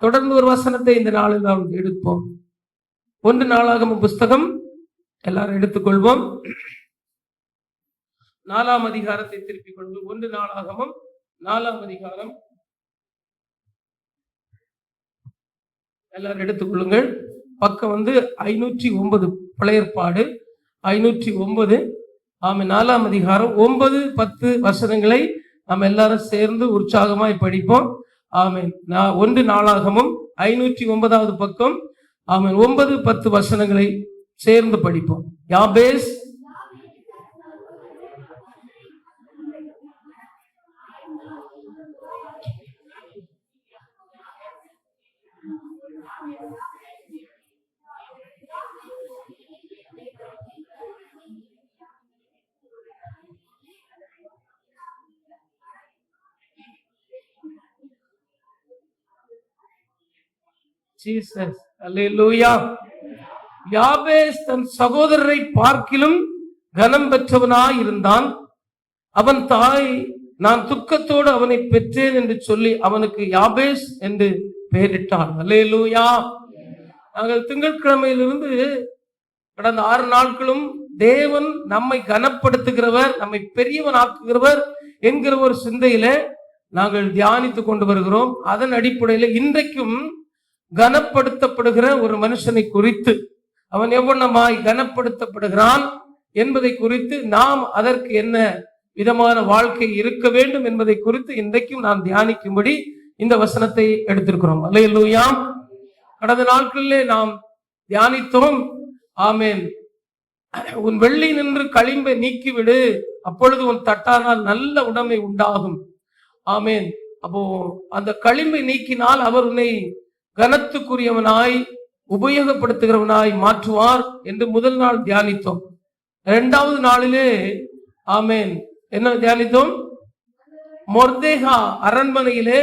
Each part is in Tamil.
தொடர்ந்து ஒரு வசனத்தை இந்த நாளில் நாம் எடுப்போம். 1 நாளாகமம் புஸ்தகம் எல்லாரும் எடுத்துக்கொள்வோம். 4ஆம் அதிகாரத்தை திருப்பிக் கொள்வோம். 1 நாளாகமம் 4ஆம் அதிகாரம் எல்லாரும் எடுத்துக்கொள்ளுங்கள். பக்கம் 509 பழைய ஏற்பாடு 509. 4ஆம் அதிகாரம் 9, 10 வசனங்களை நாம் எல்லாரும் சேர்ந்து உற்சாகமாய் படிப்போம். 1 நாளாகமம் 509வது பக்கம் 9, 10 வசனங்களை சேர்ந்து படிப்போம். யாபேஸ் ஜீசஸ் அல்லேலூயா. யாபேஸ் தன் சகோதரரை பார்க்கிலும் கனம் பெற்றவனாய் இருந்தான். அவன் தாய், நான் துக்கத்தோடு அவனை பெற்றேன் என்று சொல்லி அவனுக்கு யாபேஸ் என்று பெயரிட்டான். அல்லேலூயா. நாங்கள் திங்கட்கிழமையிலிருந்து கடந்த 6 நாட்களும் தேவன் நம்மை கனப்படுத்துகிறவர், நம்மை பெரியவன் ஆக்குகிறவர் என்கிற ஒரு சிந்தையில நாங்கள் தியானித்துக் கொண்டு வருகிறோம். அதன் அடிப்படையில் இன்றைக்கும் கனப்படுத்தப்படுகிற ஒரு மனுஷனை குறித்து, அவன் எவ்வளமாய் கனப்படுத்தப்படுகிறான் என்பதை குறித்து, நாம் அதற்கு என்ன விதமான வாழ்க்கை இருக்க வேண்டும் என்பதை குறித்து இன்றைக்கும் நாம் தியானிக்கும்படி இந்த வசனத்தை எடுத்திருக்கிறோம். அல்லேலூயா. கடந்த நாட்களிலே நாம் தியானித்தோம். ஆமேன். உன் வெள்ளி நின்று களிம்பை நீக்கிவிடு, அப்பொழுது உன் தட்டானால் நல்ல உடைமை உண்டாகும். ஆமேன். அப்போ அந்த களிம்பை நீக்கினால் அவர் உன்னை கனத்துக்குரியவனாய் உபயோகப்படுத்துகிறவனாய் மாற்றுவார் என்று முதல் நாள் தியானித்தோம். 2வது நாளிலே ஆமேன் என்ன தியானித்தோம்? மொர்தேகா அரண்மனையிலே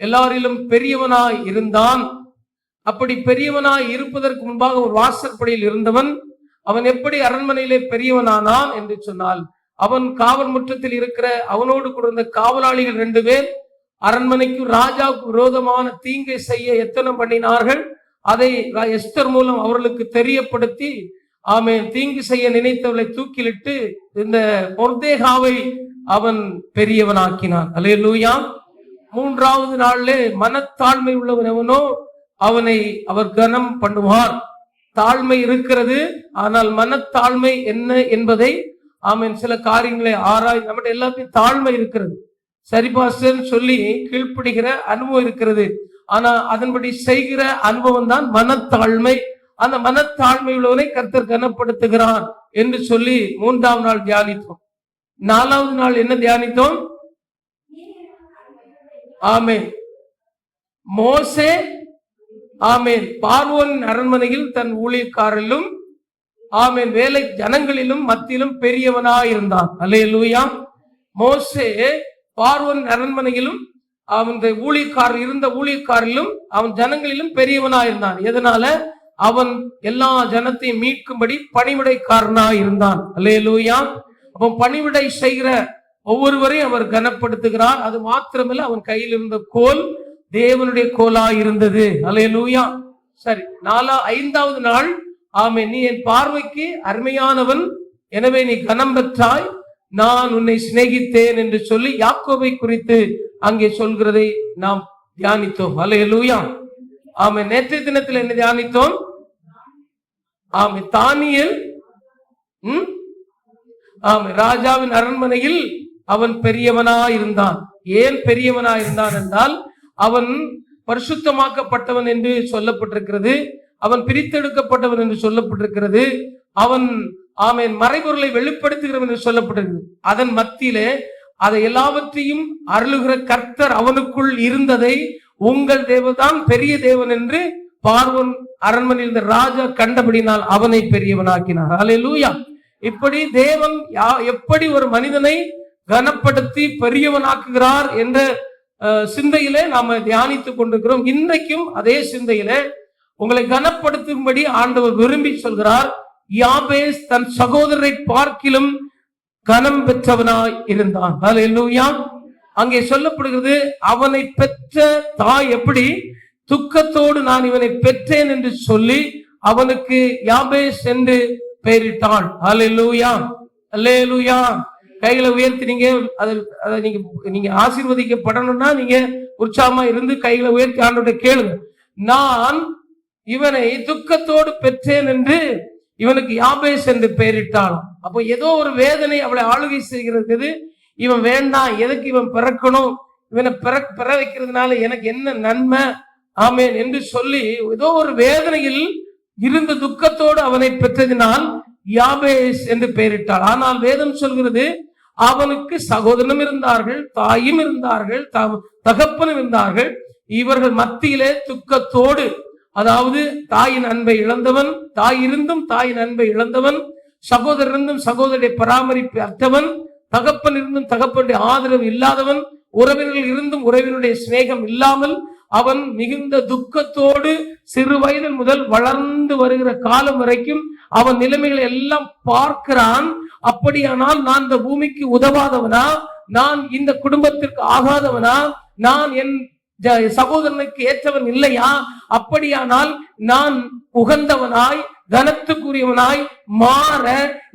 எல்லாரிலும் பெரியவனாய் இருந்தான். அப்படி பெரியவனாய் இருப்பதற்கு முன்பாக ஒரு வாசற்படியில் இருந்தவன். அவன் எப்படி அரண்மனையிலே பெரியவனானான் என்று சொன்னால், அவன் காவல் முற்றத்தில் இருக்கிற அவனோடு கொடுத்த காவலாளிகள் 2 பேர் அரண்மனைக்கு ராஜாவுக்கு விரோதமான தீங்கை செய்ய எத்தனம் பண்ணினார்கள். அதை எஸ்தர் மூலம் அவர்களுக்கு தெரியப்படுத்தி ஆமேன் தீங்கு செய்ய நினைத்தவளை தூக்கிலிட்டு இந்த மொர்தேகாவை அவன் பெரியவனாக்கினான். அல்லேலூயா. 3வது நாளிலே மனத்தாழ்மை உள்ளவன் எவனோ அவனை அவர் கனம் பண்ணுவார். தாழ்மை இருக்கிறது, ஆனால் மனத்தாழ்மை என்ன என்பதை ஆமேன் சில காரியங்களை ஆராய். நம்மகிட்ட எல்லாத்தையும் தாழ்மை இருக்கிறது, சரிபாசன்னு சொல்லி கீழ்ப்படுகிற அனுபவம் இருக்கிறது. ஆனா அதன்படி செய்கிற அனுபவம் தான் மனத்தாழ்மை. அந்த மனத்தாழ்மை உள்ளவனை கர்த்தர் கனப்படுத்துகிறான் என்று சொல்லி 3ஆம் நாள் தியானித்தோம். 4வது நாள் என்ன தியானித்தோம்? ஆமேன். மோசே ஆமேன் பார்வோன் அரண்மனையில் தன் ஊழியக்காரரிலும் ஆமேன் வேலை ஜனங்களிலும் மத்தியிலும் பெரியவனாயிருந்தான். அல்லேலூயா. மோசே பார்வோன் அரண்மனையிலும் அவன் ஊழியக்காரிலும் அவன் ஜனங்களிலும் பெரியவனாயிருந்தான். எதனால? அவன் எல்லா ஜனத்தையும் மீட்கும்படி பணிவிடைக்காரனாய் இருந்தான். அல்லேலூயா. அப்போ பணிவிடை செய்கிற ஒவ்வொருவரையும் அவர் கனப்படுத்துகிறார். அது மாத்திரமல்ல, அவன் கையில் இருந்த கோல் தேவனுடைய கோலாய் இருந்தது. அல்லேலூயா. சரி, 5வது நாள் ஆமே நீ என் பார்வைக்கு அருமையானவன், எனவே நீ கனம் பெற்றாய், நான் உன்னை சிநேகித்தேன் என்று சொல்லி யாக்கோபை குறித்து அங்கே சொல்கிறதை நாம் தியானித்தோம். அல்லேலூயா. ஆமே. நேற்றைய தினத்தில் என்ன தியானித்தோம்? ஆமே தானியேல் ஆமே ராஜாவின் அரண்மனையில் அவன் பெரியவனாயிருந்தான். ஏன் பெரியவனாயிருந்தான் என்றால், அவன் பரிசுத்தமாக்கப்பட்டவன் என்று சொல்லப்பட்டிருக்கிறது, அவன் பிரித்தெடுக்கப்பட்டவன் என்று சொல்லப்பட்டிருக்கிறது, அவன் ஆமேன் மறைபொருளை வெளிப்படுத்துகிறவன் என்று சொல்லப்பட்டிருக்கிறது. அதன் மத்தியிலே அதை எல்லாவற்றையும் அருளுகிற கர்த்தர் அவனுக்குள் இருந்ததை உங்கள் தேவதான் பெரிய தேவன் என்று பார்வோன் அரண்மனையில் இருந்த ராஜா கண்டபடினால் அவனை பெரியவனாக்கினார். அல்லேலூயா. இப்படி தேவன் எப்படி ஒரு மனிதனை கனப்படுத்தி பெரியவனாக்குகிறார் என்ற சிந்தையிலே நாம தியானித்துக் கொண்டிருக்கிறோம். இன்றைக்கும் அதே சிந்தையிலே உங்களை கனப்படுத்தும்படி ஆண்டவர் விரும்பி சொல்கிறார். யாபேஸ் தன் சகோதரரை பார்க்கிலும் கனம் பெற்றவனாய் இருந்தான். அல்லேலூயா. அங்கே சொல்லப்படுகிறது, அவனை பெற்ற தாய் எப்படி துக்கத்தோடு நான் இவனை பெற்றேன் என்று சொல்லி அவனுக்கு யாபேஸ் என்று பெயரிட்டாள். அல்லேலூயா, அல்லேலூயா. கைகளை உயர்த்தி நீங்க அதை நீங்க ஆசீர்வதிக்கப்படணும்னா நீங்க உற்சாகமா இருந்து கைகளை உயர்த்தி ஆண்டவரை கேளுங்க. நான் இவனை துக்கத்தோடு பெற்றேன் என்று இவனுக்கு யாபேஸ் என்று பெயரிட்டாள். அப்போ ஏதோ ஒரு வேதனை அவளை ஆளுகை செய்கிறது. இவன் வேண்டாம், எதுக்கு இவன் பிறக்கணும், இவனை பெற வைக்கிறதுனால எனக்கு என்ன நன்மை, ஆமேன் என்று சொல்லி ஏதோ ஒரு வேதனையில் இருந்த துக்கத்தோடு அவனை பெற்றதினால் யாபேஸ் என்று பெயரிட்டாள். ஆனால் வேதம் சொல்கிறது அவனுக்கு சகோதரனும் இருந்தார்கள், தாயும் இருந்தார்கள், தகப்பனும் இருந்தார்கள். இவர்கள் மத்தியிலே துக்கத்தோடு, அதாவது தாயின் அன்பை இழந்தவன், தாய் இருந்தும் தாயின் அன்பை இழந்தவன், சகோதரர் இருந்தும் சகோதரருடைய பராமரிப்பு அற்றவன், தகப்பன் இருந்தும் தகப்பனுடைய ஆதரவு இல்லாதவன், உறவினர்கள் இருந்தும் உறவினுடைய சிநேகம் இல்லாமல் அவன் மிகுந்த துக்கத்தோடு சிறு வயதில் முதல் வளர்ந்து வருகிற காலம் வரைக்கும் அவன் நிலைமைகளை எல்லாம் பார்க்கிறான். அப்படியானால் நான் இந்த பூமிக்கு உதவாதவனா, நான் இந்த குடும்பத்திற்கு ஆகாதவனா, நான் என் சகோதரனுக்கு ஏற்றவன் இல்லையா, அப்படியானால் நான் உகந்தவனாய் கனத்துக்குரியவனாய் மாற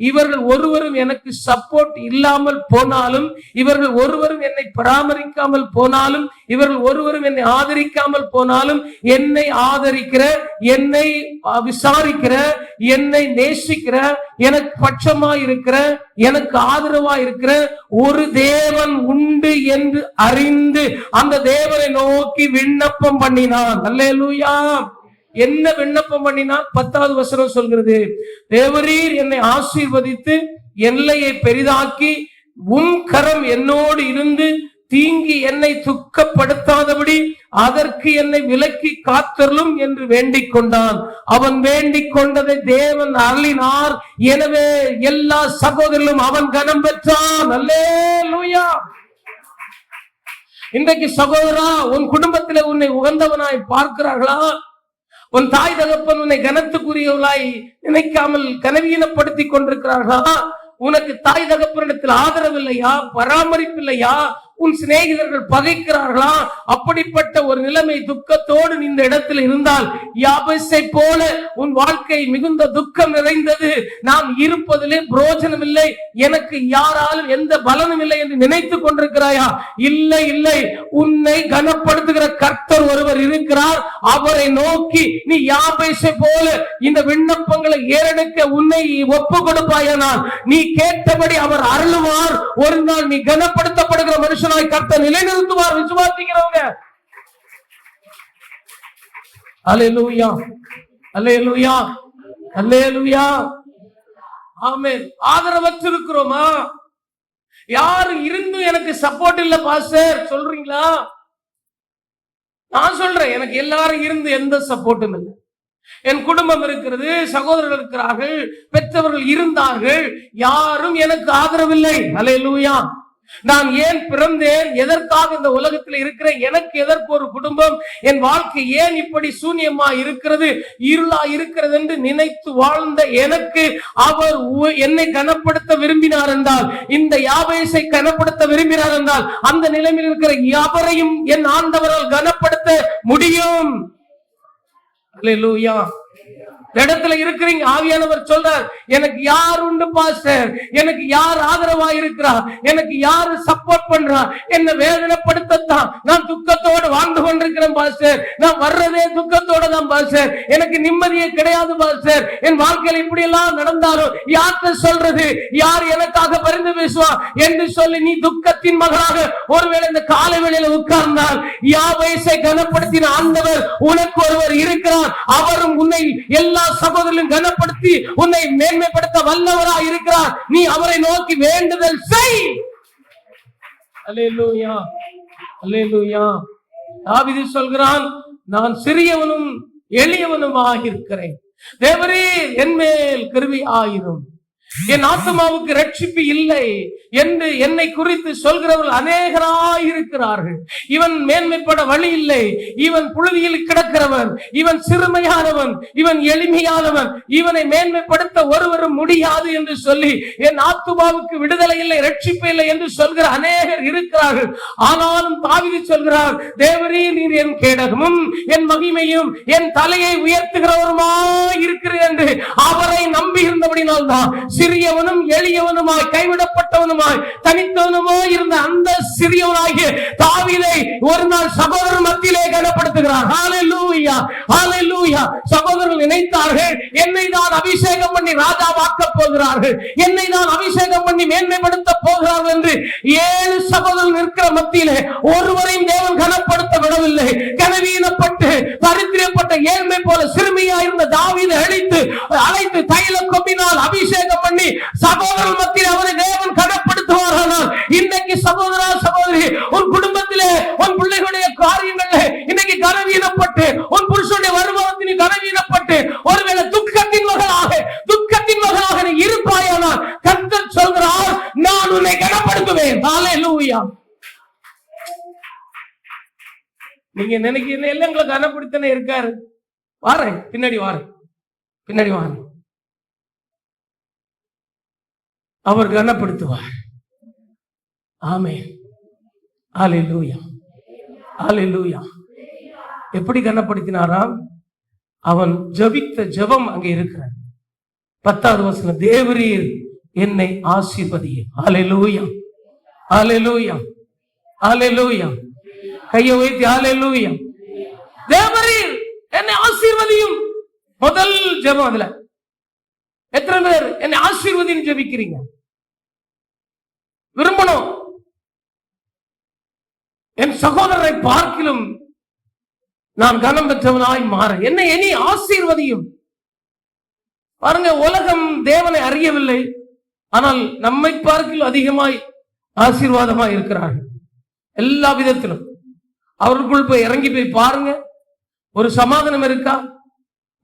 இவர்கள் ஒருவரும் எனக்கு சப்போர்ட் இல்லாமல் போனாலும், இவர்கள் ஒருவரும் என்னை பராமரிக்காமல் போனாலும், இவர்கள் ஒருவரும் என்னை ஆதரிக்காமல் போனாலும், என்னை ஆதரிக்கிற, என்னை விசாரிக்கிற, என்னை நேசிக்கிற, எனக்கு பட்சமாய் இருக்கிற, எனக்கு ஆதரவாய் இருக்கிற ஒரு தேவன் உண்டு என்று அறிந்து அந்த தேவனை நோக்கி விண்ணப்பம் பண்ணினான். அல்லேலூயா. என்ன விண்ணப்பம் பண்ணினான்? 10வது வசனம் சொல்கிறது, தேவரீர் என்னை ஆசீர்வதித்து எல்லையை பெரிதாக்கி உம் கரம் என்னோடு இருந்து தீங்கி என்னை துக்கப்படுத்தாதபடி அதற்கு என்னை விலக்கி காத்தருளும் என்று வேண்டிக் கொண்டான். அவன் வேண்டிக் கொண்டதை தேவன் அருளினார். எனவே எல்லா சகோதரர்களும் அவன் கனம் பெற்றான். அல்லேலூயா. இன்றைக்கு சகோதரா, உன் குடும்பத்திலே உன்னை உகந்தவனாய் பார்க்கிறார்களா? உன் தாய் தகப்பன் உன்னை கனத்துக்குரியவளாய் நினைக்காமல் கனவீனப்படுத்தி கொண்டிருக்கிறார்களா? உனக்கு தாய் தகப்பனிடத்தில் ஆதரவு இல்லையா, பராமரிப்பு இல்லையா, உன் சிநேகிதர்கள் பகைக்கிறார்களா? அப்படிப்பட்ட ஒரு நிலைமை துக்கத்தோடு இந்த இடத்தில் இருந்தால் யாபேசை போல உன் வாழ்க்கை மிகுந்த துக்கம் நிறைந்தது, நாம் இருப்பதிலே பிரயோஜனம் இல்லை, எனக்கு யாராலும் எந்த பலனும் இல்லை என்று நினைத்துக் கொண்டிருக்கிறாயா? இல்லை இல்லை, உன்னை கனப்படுத்துகிற கர்த்தர் ஒருவர் இருக்கிறார். அவரை நோக்கி நீ யாபேசை போல இந்த விண்ணப்பங்களை ஏறெடுக்க உன்னை ஒப்பு கொடுப்பாயானால் நீ கேட்டபடி அவர் அருளுவார். ஒரு நாள் நீ கனப்படுத்தப்படுகிற மனுஷன் கர்த்தர் நிலைநிறுத்துவார். விசுவாசிக்கிறவங்க அல்லேலூயா, அல்லேலூயா, அல்லேலூயா, ஆமென். ஆதரவற்றிருக்கிறோமா? யாரு இருந்தும் எனக்கு சப்போர்ட் இல்ல பாஸ்டர் சொல்றீங்களா? நான் சொல்றேன், எனக்கு எல்லாரும் இருந்து எந்த சப்போர்ட்டும் இல்லை. என் குடும்பம் இருக்கிறது, சகோதரர்கள் இருக்கிறார்கள், பெற்றவர்கள் இருந்தார்கள், யாரும் எனக்கு ஆதரவில்லை. அல்லேலூயா. நான் ஏன் பிறந்தேன், எதற்காக இந்த உலகத்தில் இருக்கிறேன், எனக்கு எதற்கு ஒரு குடும்பம், என் வாழ்க்கை ஏன் இப்படி சூன்யமா இருக்கிறது, இருளா இருக்கிறது என்று நினைத்து வாழ்ந்த எனக்கு அவர் என்னை கனப்படுத்த விரும்பினார் என்றால், இந்த யாபேசை கனப்படுத்த விரும்பினார் என்றால், அந்த நிலைமையில் இருக்கிற யாவரையும் என் ஆண்டவரால் கனப்படுத்த முடியும். அல்லேலூயா. இடத்துல இருக்கிறீங்க, ஆவியானவர் சொல்றார், எனக்கு யார் உண்டு பாஸ்டர், எனக்கு யார் ஆதரவா இருக்கிறார், எனக்கு யாரு சப்போர்ட் பண்றா, என்ன வேதனைப்படுத்தத்தான் நான் துக்கத்தோடு வாழ்ந்து கொண்டிருக்கிறேன் பாஸ்டர், நான் வர்றதே துக்கத்தோட தான் பாஸ்டர், எனக்கு நிம்மதியே கிடையாது பாஸ்டர், என் வாழ்க்கையில் இப்படி எல்லாம் நடந்தாலும் யார்கிட்ட சொல்றது, யார் எனக்காக பரிந்து பேசுவா என்று சொல்லி நீ துக்கத்தின் மகளாக ஒருவேளை இந்த காலை வேளையில உட்கார்ந்தால், யாபேசை கனப்படுத்தின ஆண்டவர் உனக்கு ஒருவர் இருக்கிறார். அவரும் உன்னை எல்லா சகோதரர்களும் கனப்படுத்தி உன்னை மேன்மைப்படுத்த வல்லவராய் இருக்கிறார். நீ அவரை நோக்கி வேண்டுதல் செய். அல்லேலூயா, அல்லேலூயா. தாவீது சொல்கிறான், நான் சிறியவனும் எளியவனுமாக இருக்கிறேன், தேவரே என் மேல் கிருபை ஆயிரும், என் ஆத்மாவுக்கு ரட்சிப்பு இல்லை என்று என்னை குறித்து சொல்கிறவர்கள் அநேகராய் இருக்கிறார்கள். இவன் மேன்மைப்பட வழி இல்லை, இவன் புழுதியில் கிடக்கிறவன், இவன் சிறுமையானவன், இவன் எளிமையானவன், இவனை மேன்மைப்படுத்த ஒருவரும் முடியாது என்று சொல்லி என் ஆத்மாவுக்கு விடுதலை இல்லை, ரட்சிப்பு இல்லை என்று சொல்கிற அநேகர் இருக்கிறார்கள். ஆனாலும் தாவீது சொல்கிறார், தேவரே நீர் என் கேடகமும் என் மகிமையும் என் தலையை உயர்த்துகிறவருமாய் இருக்கிறேன் என்று அவரை நம்பி இருந்தபடினால் தான் சிறியவனும் எளியவனுமாய் கைவிடப்பட்டவனுமாய் தனித்தவனுமாய் இருந்த அந்த சிறியவனாகிய தாவீதை ஒரு நாள் சகோதரர் மத்தியிலே கனப்படுத்துகிறார். ஹல்லேலூயா, ஹல்லேலூயா. சகோதரர்கள் நினைத்தார்கள், என்னை தான் அபிஷேகம் பண்ணி ராஜாவாக்க போகிறார்கள், என்னை தான் அபிஷேகம் பண்ணி மேன்மைப்படுத்த போகிறார்கள் என்று 7 சகோதரர்கள் நிற்கிற மத்தியிலே ஒருவரையும் தேவன் கனப்படுத்த விடவில்லை. கனவீனப்பட்டு தரித்திரப்பட்ட ஏழ்மை போல சிறுமியா இருந்த தாவீதை அழைத்து தைல கொம்பினால் அபிஷேகம் பண்ணி சகோதரர் மத்தியில் அவரை தேவன் கனப்படுத்துவார்கள். இன்றைக்கு சகோதரா சகோதரி, உன் குடும்பத்திலே உன் பிள்ளைகளுடைய காரியங்களிலே இன்னைக்கு கனவீனப்பட்டு, உன் புருஷனுடைய வருமானத்தில் கனவீனப்பட்டு, ஒருவேளை துக்கத்தின் மகளாக நீ இருப்பாயானால் கர்த்தர் சொல்கிறார், நான் உன்னை கனப்படுத்துவேன். ஹல்லேலூயா. நீங்க நினைக்கிறீங்க எல்லாம் எங்களை கனப்படுத்தனே இருக்காரு. வாரேன், பின்னாடி வாரேன். அவர் கனப்படுத்துவார். ஆமென். ஹல்லேலூயா, ஹல்லேலூயா. எப்படி கனப்படுத்தினாராம்? அவன் ஜெபித்த ஜெபம் அங்கே இருக்கிறார். 10வது வசனம், தேவரீர் என்னை ஆசீர்வதியும். ஹல்லேலூயா, ஹல்லேலூயா, ஹல்லேலூயா. கையை வைத்து ஹல்லேலூயா. தேவரீர் என்னை ஆசீர்வதியும். முதல் ஜெபம். அதுல எத்தனை பேர் என்னை ஆசீர்வதின்னு ஜெபிக்கிறீங்க? விரும்பணும். என் சகோதரரை பார்க்கிலும் நான் கனம் பெற்றவனாய் மாற என்னை இனி ஆசீர்வதியும். பாருங்க, உலகம் தேவனை அறியவில்லை, ஆனால் நம்மை பார்க்கிலும் அதிகமாய் ஆசீர்வாதமாய் இருக்கிறார்கள். எல்லா விதத்திலும் அவர்களுக்குள் போய் இறங்கி போய் பாருங்க. ஒரு சமாதானம் இருக்கா?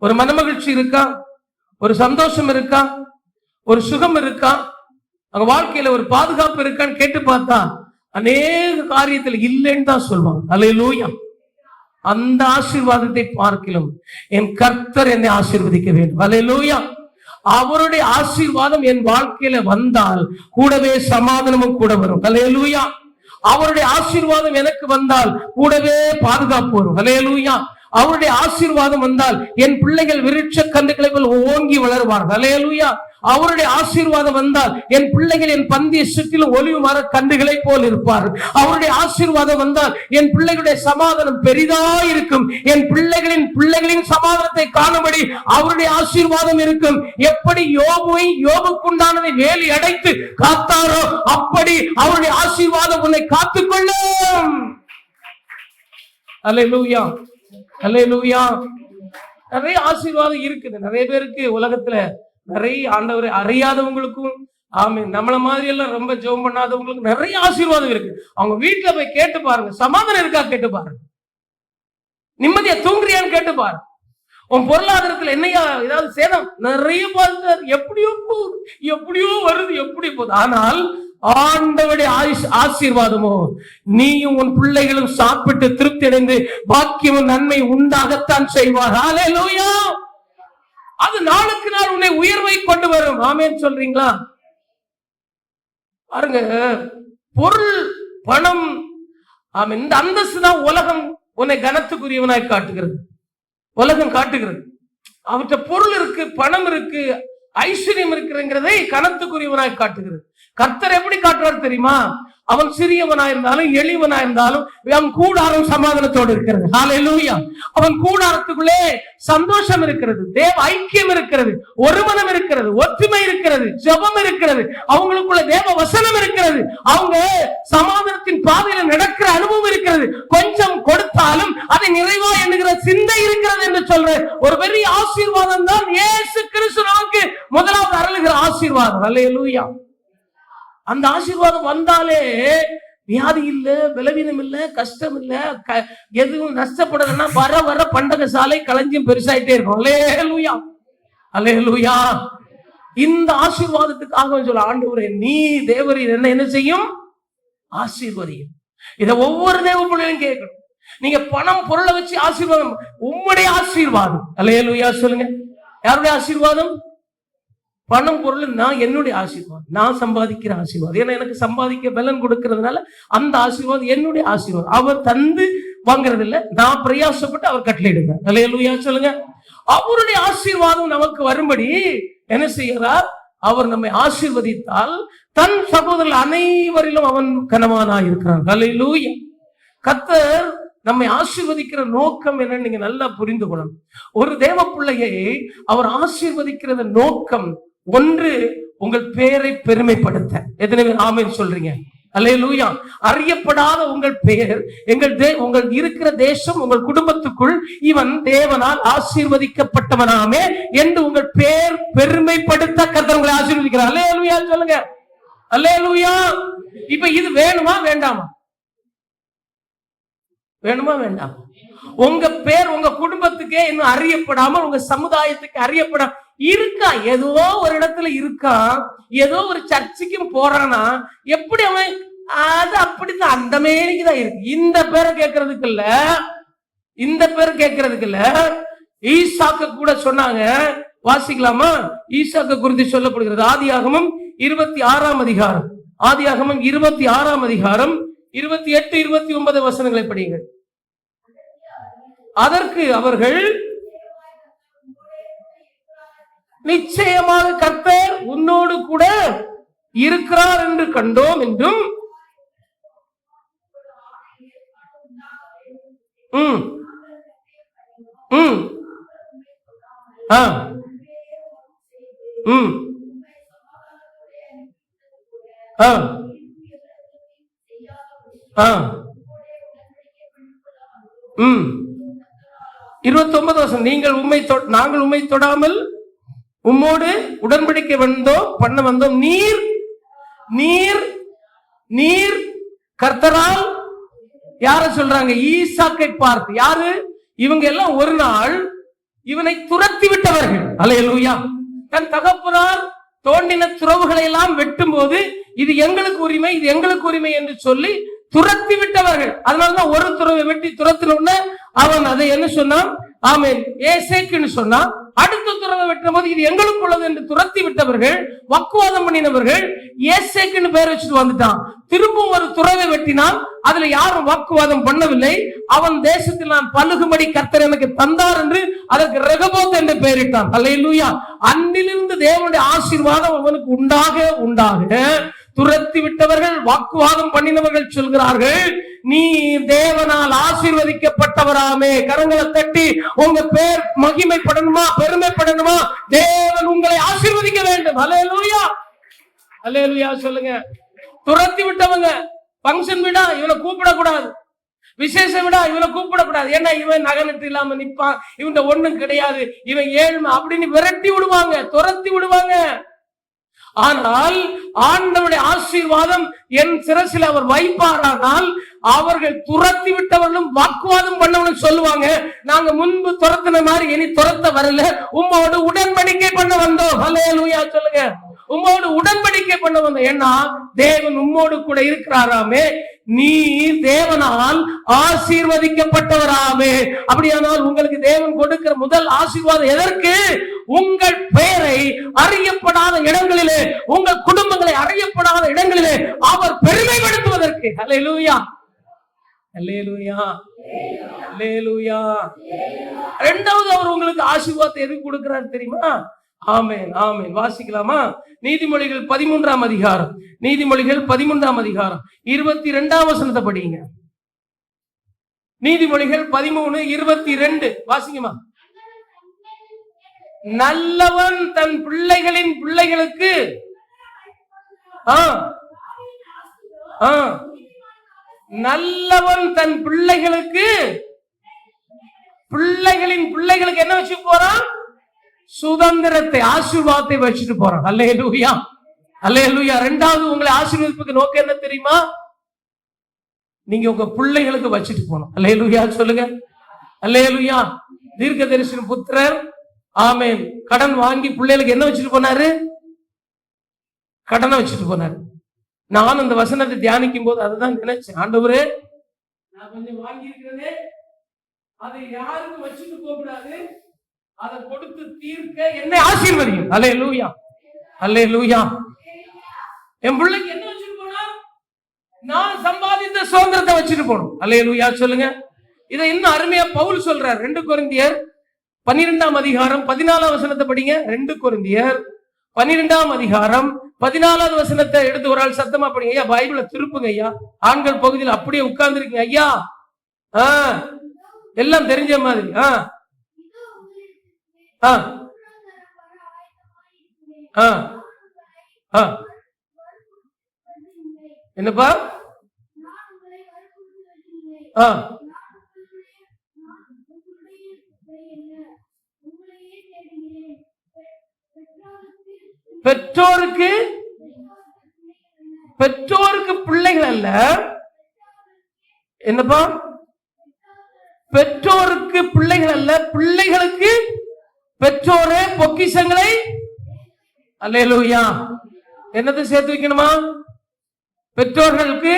ஒரு மனமகிழ்ச்சி இருக்கா? ஒரு சந்தோஷம் இருக்கா? ஒரு சுகம் இருக்கா? அவங்க வாழ்க்கையில ஒரு பாதுகாப்பு இருக்கான்னு கேட்டு பார்த்தா அநேக காரியத்தில் இல்லைன்னு தான் சொல்லுவாங்க. ஹல்லேலூயா. அந்த ஆசீர்வாதத்தை பார்க்கிலும் என் கர்த்தர் என்னை ஆசீர்வதிக்க வேண்டும். ஹல்லேலூயா. அவருடைய ஆசீர்வாதம் என் வாழ்க்கையில வந்தால் கூடவே சமாதானமும் கூட வரும். ஹல்லேலூயா. அவருடைய ஆசீர்வாதம் எனக்கு வந்தால் கூடவே பாதுகாப்பு வரும். ஹல்லேலூயா. அவருடைய ஆசீர்வாதம் வந்தால் என் பிள்ளைகள் விருட்ச கன்றுகளை போல் ஓங்கி வளருவார்கள். ஹல்லேலூயா. அவருடைய ஆசீர்வாதம் வந்தால் என் பிள்ளைகள் என் பந்திய சுற்றிலும் ஒலிவு மர கன்றுகளை போல் இருப்பார்கள். அவருடைய ஆசீர்வாதம் வந்தால் என் பிள்ளைகளுடைய சமாதானம் பெரிதாய் இருக்கும். என் பிள்ளைகளின் சமாதானத்தை காணும்படி அவருடைய ஆசீர்வாதம் இருக்கும். எப்படி யோபுக்குண்டானதை வேலி அடைத்து காத்தாரோ அப்படி அவருடைய ஆசீர்வாதம் உன்னை காத்துக்கொள்ளும். அல்லேலூயா, அல்லேலூயா. நிறைய ஆசீர்வாதம் இருக்குது. நிறைய பேருக்கு உலகத்துல நிறைய ஆண்டவரை அறியாதவங்களுக்கும், ஆமென், நம்மள மாதிரி எல்லாம் ரொம்ப ஜெபம் பண்ணாதவங்களுக்கு நிறைய ஆசீர்வாதம் இருக்கு. அவங்க வீட்டுல போய் கேட்டு பாருங்க, சமாதானம் இருக்கா கேட்டு பாருங்க, நிம்மதியா தூங்குறியான்னு கேட்டு பாருங்க. உன் பொருளாதாரத்துல என்னையா ஏதாவது சேதம்? நிறைய பார்த்து எப்படியோ வருது, எப்படி போகுது. ஆனால் ஆண்டவருடைய ஆசீர்வாதமோ நீயும் உன் பிள்ளைகளும் சாப்பிட்டு திருப்தி அடைந்து பாக்கியமும் நன்மை உண்டாகத்தான் செய்வார். ஹல்லேலூயா. அது நாளுக்கு நாள் உன்னை உயர்வை கொண்டு வரும். ஆமென் சொல்றீங்களா? பாருங்க, பொருள், பணம், ஆமென், இந்த அந்தஸ்து தான் உலகம் உன்னை கனத்துக்குரியவனாய் காட்டுகிறது. உலகம் காட்டுகிறது. அவற்ற பொருள் இருக்கு, பணம் இருக்கு, ஐஸ்வர்யம் இருக்கிறதை கனத்துக்குரியவனாய் காட்டுகிறது. கர்த்தர் எப்படி காட்டுறார் தெரியுமா? அவன் சிறியவனாயிருந்தாலும் எளியவனாயிருந்தாலும் அவன் கூடாரம் சமாதானத்தோடு இருக்கிறது. ஹல்லேலூயா. அவன் கூடாரத்துக்குள்ளே சந்தோஷம் இருக்கிறது, தேவ ஐக்கியம் இருக்கிறது, ஒருமனம் இருக்கிறது, ஒற்றுமை இருக்கிறது, ஜெபம் இருக்கிறது, அவங்களுக்குள்ள தேவ வசனம் இருக்கிறது, அவங்க சமாதானத்தின் பாதையில நடக்கிற அனுபவம் இருக்கிறது. கொஞ்சம் கொடுத்தாலும் அதை நிறைவா என்கிற சிந்தை இருக்கிறது என்று சொல்ற ஒரு பெரிய ஆசீர்வாதம் தான் இயேசு கிறிஸ்து நமக்கு முதலாவது அருளுகிற ஆசீர்வாதம். ஹல்லேலூயா. அந்த ஆசீர்வாதம் வந்தாலே வியாதி இல்ல, பலவீனம் இல்ல, கஷ்டம் இல்ல, எதுவும் நஷ்டப்படலன்னா வர வர பண்டக சாலை களஞ்சியம் பெருசாயிட்டே இருக்கும். அல்லேலூயா, அல்லேலூயா. இந்த ஆசீர்வாதத்துக்காக சொல்ல, ஆண்டவரே நீ தேவரீர் என்ன செய்யும்? ஆசீர்வதியும். இதை ஒவ்வொரு தேவ பிள்ளையும் கேட்கணும். நீங்க பணம் பொருளை வச்சு ஆசீர்வாதம், உம்முடைய ஆசீர்வாதம். அல்லேலூயா சொல்லுங்க. யாருடைய ஆசீர்வாதம்? பணம் பொருள் என்னுடைய ஆசீர்வாதம், நான் சம்பாதிக்கிற ஆசீர்வாதம். ஏன்னா எனக்கு சம்பாதிக்க பலன் கொடுக்கறதுனால அந்த ஆசீர்வாதம் என்னுடைய ஆசீர்வாதம். அவர் தந்து வாங்குறது இல்ல, நான் பிரயாசப்பட்டு அவர் கட்டளையிடுங்க. அல்லேலூயா சொல்லுங்க. அவருடைய ஆசீர்வாதம் நமக்கு வரும்படி என்ன செய்கிறார்? அவர் நம்மை ஆசீர்வதித்தால் தன் சகோதரர்கள் அனைவரிலும் அவன் கனவானாய் இருக்கிறார். அல்லேலூயா. கர்த்தர் நம்மை ஆசீர்வதிக்கிற நோக்கம் என்னன்னு நீங்க நல்லா புரிந்து கொள்ளணும். ஒரு தேவ பிள்ளையை அவர் ஆசீர்வதிக்கிறது நோக்கம் ஒன்று, உங்கள் பெயரை பெருமைப்படுத்த. எத்தனை பேர் ஆமென் சொல்றீங்க? அல்லேலூயா. அறியப்படாத உங்கள் பெயர், உங்கள் இருக்கிற தேசம், உங்கள் குடும்பத்துக்குள் இவன் தேவனால் ஆசீர்வதிக்கப்பட்டவனாமே என்று உங்கள் பெயர் பெருமைப்படுத்த கர்த்தர் உங்களை ஆசீர்வதிக்கிறார். அல்லேலூயா சொல்லுங்க. அல்லேலூயா. இப்ப இது வேணுமா வேண்டாமா? வேணுமா வேண்டாம்? உங்க பேர் உங்க குடும்பத்துக்கே இன்னும் அறியப்படாமல், உங்க சமுதாயத்துக்கு அறியப்படாம இருக்கா? ஏதோ ஒரு இடத்துல இருக்கா, ஏதோ ஒரு சர்ச்சுக்கும் போறானா, எப்படி அவன் அது அப்படித்தான் அந்த மேனிக்குதான் இருக்கு. இந்த பேரை கேட்கறதுக்கு இல்ல, இந்த பேர் கேட்கறதுக்கு இல்ல. ஈசாக்கு கூட சொன்னாங்க, வாசிக்கலாமா? ஈசாக்கு குறித்து சொல்லப்படுகிறது. ஆதியாகமம் 26ஆம் அதிகாரம், ஆதியாகமம் 26ஆம் அதிகாரம் 28, 29 வசனங்களை படியுங்கள். அதற்கு அவர்கள், நிச்சயமாக கர்த்தர் உன்னோடு கூட இருக்கிறார் என்று கண்டோம் என்றும் ம் 29 வருஷம், நாங்கள் உம்மை தொடாமல் உம்மோடு உடன்படிக்கை பண்ண வந்தோம். நீர் நீர் நீர் கர்த்தரால், யார சொல்றாங்க? ஈசாக்கை பார்த்து. யாரு இவங்க? எல்லாம் ஒரு நாள் இவனை துரத்தி விட்டவர்கள். அல்லேலூயா. தன் தகப்பனார் தோண்டின துறவுகளை எல்லாம் வெட்டும் போது இது எங்களுக்கு உரிமை, இது எங்களுக்கு உரிமை என்று சொல்லி துரத்தி விட்டவர்கள். அதனாலதான் ஒரு துறவை வெட்டி துரத்தின அவன் அதை என்ன சொன்னான்? ஆமென், ஏசேக்குன்னு சொன்னான். அடுத்த துறவை வெட்டும் போது இது எங்களுக்கு உள்ளது என்று துரத்தி விட்டவர்கள், வாக்குவாதம் பண்ணினவர்கள், ஏசேக்குன்னு பேர் வச்சுட்டு வந்துட்டான். திரும்பவும் ஒரு துறவை வெட்டினான், அதுல யாரும் வாக்குவாதம் பண்ணவில்லை. அவன் தேசத்தில் நான் பலுகும்படி கர்த்தர் எனக்கு தந்தார் என்று அதற்கு ரெகபோத் என்று பெயரிட்டான். அல்லேலூயா. அன்றிலிருந்து தேவனுடைய ஆசீர்வாதம் அவனுக்கு உண்டாக துரத்தி விட்டவர்கள், வாக்குவாதம் பண்ணினவர்கள் சொல்கிறார்கள், நீ தேவனால் ஆசீர்வதிக்கப்பட்டவராமே. கரங்களை தட்டி உங்க பேர் மகிமைப்படணுமா, பெருமைப்படணுமா? தேவன் உங்களை ஆசீர்வதிக்க வேண்டும். அல்லேலூயா. அல்லேலூயா சொல்லுங்க. துரத்தி விட்டவங்க, பங்கன் விடா இவனை கூப்பிடக்கூடாது, விசேஷம் விடா இவனை கூப்பிடக்கூடாது, ஏன்னா இவன் நகனத்து இல்லாம நிப்பான், இவன் ஒண்ணும் கிடையாது, இவன் ஏழ்மை அப்படின்னு விரட்டி விடுவாங்க, துரத்தி விடுவாங்க. ஆனால் ஆண்டவருடைய ஆசீர்வாதம் என் சிரசில் அவர் வைப்பாரானால் அவர்கள் துரத்தி விட்டவர்களும் வாக்குவாதம் பண்ணவனும் சொல்லுவாங்க, நாங்க முன்பு துரத்தின மாதிரி இனி துரத்த வரல, உம்மோடு உடன்படிக்கை பண்ண வந்தோம். அல்லேலூயா சொல்லுங்க. உம்மோடு உடன்படிக்கை பண்ண வந்தோம். ஏன்னா தேவன் உம்மோடு கூட இருக்கிறாராமே, நீ தேவனால் ஆசீர்வதிக்கப்பட்டவராமே. அப்படியானால் உங்களுக்கு தேவன் கொடுக்கிற முதல் ஆசீர்வாதம் எதற்கு? உங்கள் பெயரை அறியப்படாத இடங்களிலே, உங்கள் குடும்பங்களை அறியப்படாத இடங்களிலே அவர் பெருமைப்படுத்துவதற்கு. அல்லேலூயா. அல்லேலூயா. அல்லேலூயா. இரண்டாவது அவர் உங்களுக்கு ஆசீர்வாதத்தை எதுக்கு கொடுக்கிறார் தெரியுமா? ஆமென், ஆமென். வாசிக்கலாமா? நீதிமொழிகள் 13ஆம் அதிகாரம், நீதிமொழிகள் 13ஆம் அதிகாரம் 22ஆம் வசனத்தை படிங்க. நீதிமொழிகள் 13:22 வாசிங்கம்மா. நல்லவன் தன் பிள்ளைகளின் பிள்ளைகளுக்கு நல்லவன் தன் பிள்ளைகளுக்கு பிள்ளைகளின் பிள்ளைகளுக்கு என்ன வச்சு போறான்? சுதந்திரத்தை, ஆசீர்வாதத்தை வச்சுட்டு போறான். அல்லேலூயா. அல்லேலூயா. இரண்டாவது உங்களை ஆசீர்வதிப்புக்கு நோக்கம் என்ன தெரியுமா? நீங்க உங்க பிள்ளைகளுக்கு வச்சுட்டு போனோம். அல்லேலூயா சொல்லுங்க. அல்லேலூயா. தீர்க்க தரிசன புத்திரர், ஆமென், கடன் வாங்கி பிள்ளைகளுக்கு என்ன வச்சுட்டு போனாரு? கடனை வச்சுட்டு போனார். நான் அந்த வசனத்தை தியானிக்கும் போது அதுதான் நினைச்சேன், ஆண்டவரே நான் கொஞ்சம் வாங்கி இருக்கிறதே அதை யாருக்கும் வச்சுட்டு போக கூடாது, அதை கொடுத்து தீர்க்க என்னை ஆசீர்வதியும். அல்லேலூயா, அல்லேலூயா. என் பிள்ளைக்கு என்ன வச்சுட்டு போனா? நான் சம்பாதித்த சுதந்திரத்தை வச்சுட்டு போகணும். அல்லேலூயா சொல்லுங்க. இதை இன்னும் அருமையா பவுல் சொல்றார். 2 கொரிந்தியர் 12ஆம் அதிகாரம் 14ஆம் வசனத்தை படிங்க. 2 கொரிந்தியர் 12ஆம் அதிகாரம் 14வது வசனத்தை எடுத்து ஒரு ஆள் சத்தமா படிங்க. ஐயா பைபிளை திருப்புங்க ஐயா. ஆண்கள் பகுதியில் அப்படியே உட்கார்ந்து இருக்கீங்க ஐயா. எல்லாம் தெரிஞ்ச மாதிரி. என்னப்பா? பெற்றோருக்கு பிள்ளைகள் அல்ல. என்னப்பா? பெற்றோருக்கு பிள்ளைகள் அல்ல, பிள்ளைகளுக்கு பெற்றோரே பொக்கிஷங்களை. அல்லேலூயா. என்னத்தை சேர்த்து வைக்கணுமா? பெற்றோர்களுக்கு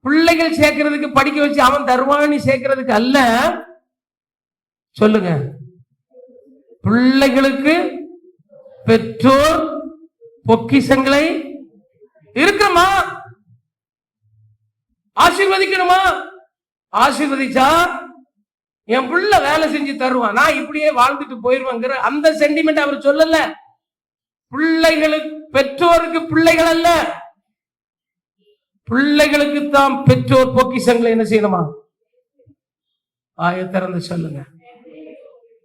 பிள்ளைகள் சேர்க்கிறதுக்கு, படிக்க வச்சு அவன் தருவானி சேர்க்கிறதுக்கு அல்ல. சொல்லுங்க. பிள்ளைகளுக்கு பெற்றோர் பொக்கிஷங்களை இருக்கணுமா? ஆசீர்வதிக்கணுமா? ஆசீர்வதிச்சா என் பிள்ளை வேலை செஞ்சு தருவான், நான் இப்படியே வாழ்ந்துட்டு போயிருவாங்கிற அந்த சென்டிமெண்ட் அவர் சொல்லல. பிள்ளைகளுக்கு பெற்றோருக்கு பிள்ளைகள் அல்ல, பிள்ளைகளுக்கு தான் பெற்றோர் பொக்கிஷங்களை என்ன செய்யணுமா? திறந்து சொல்லுங்க.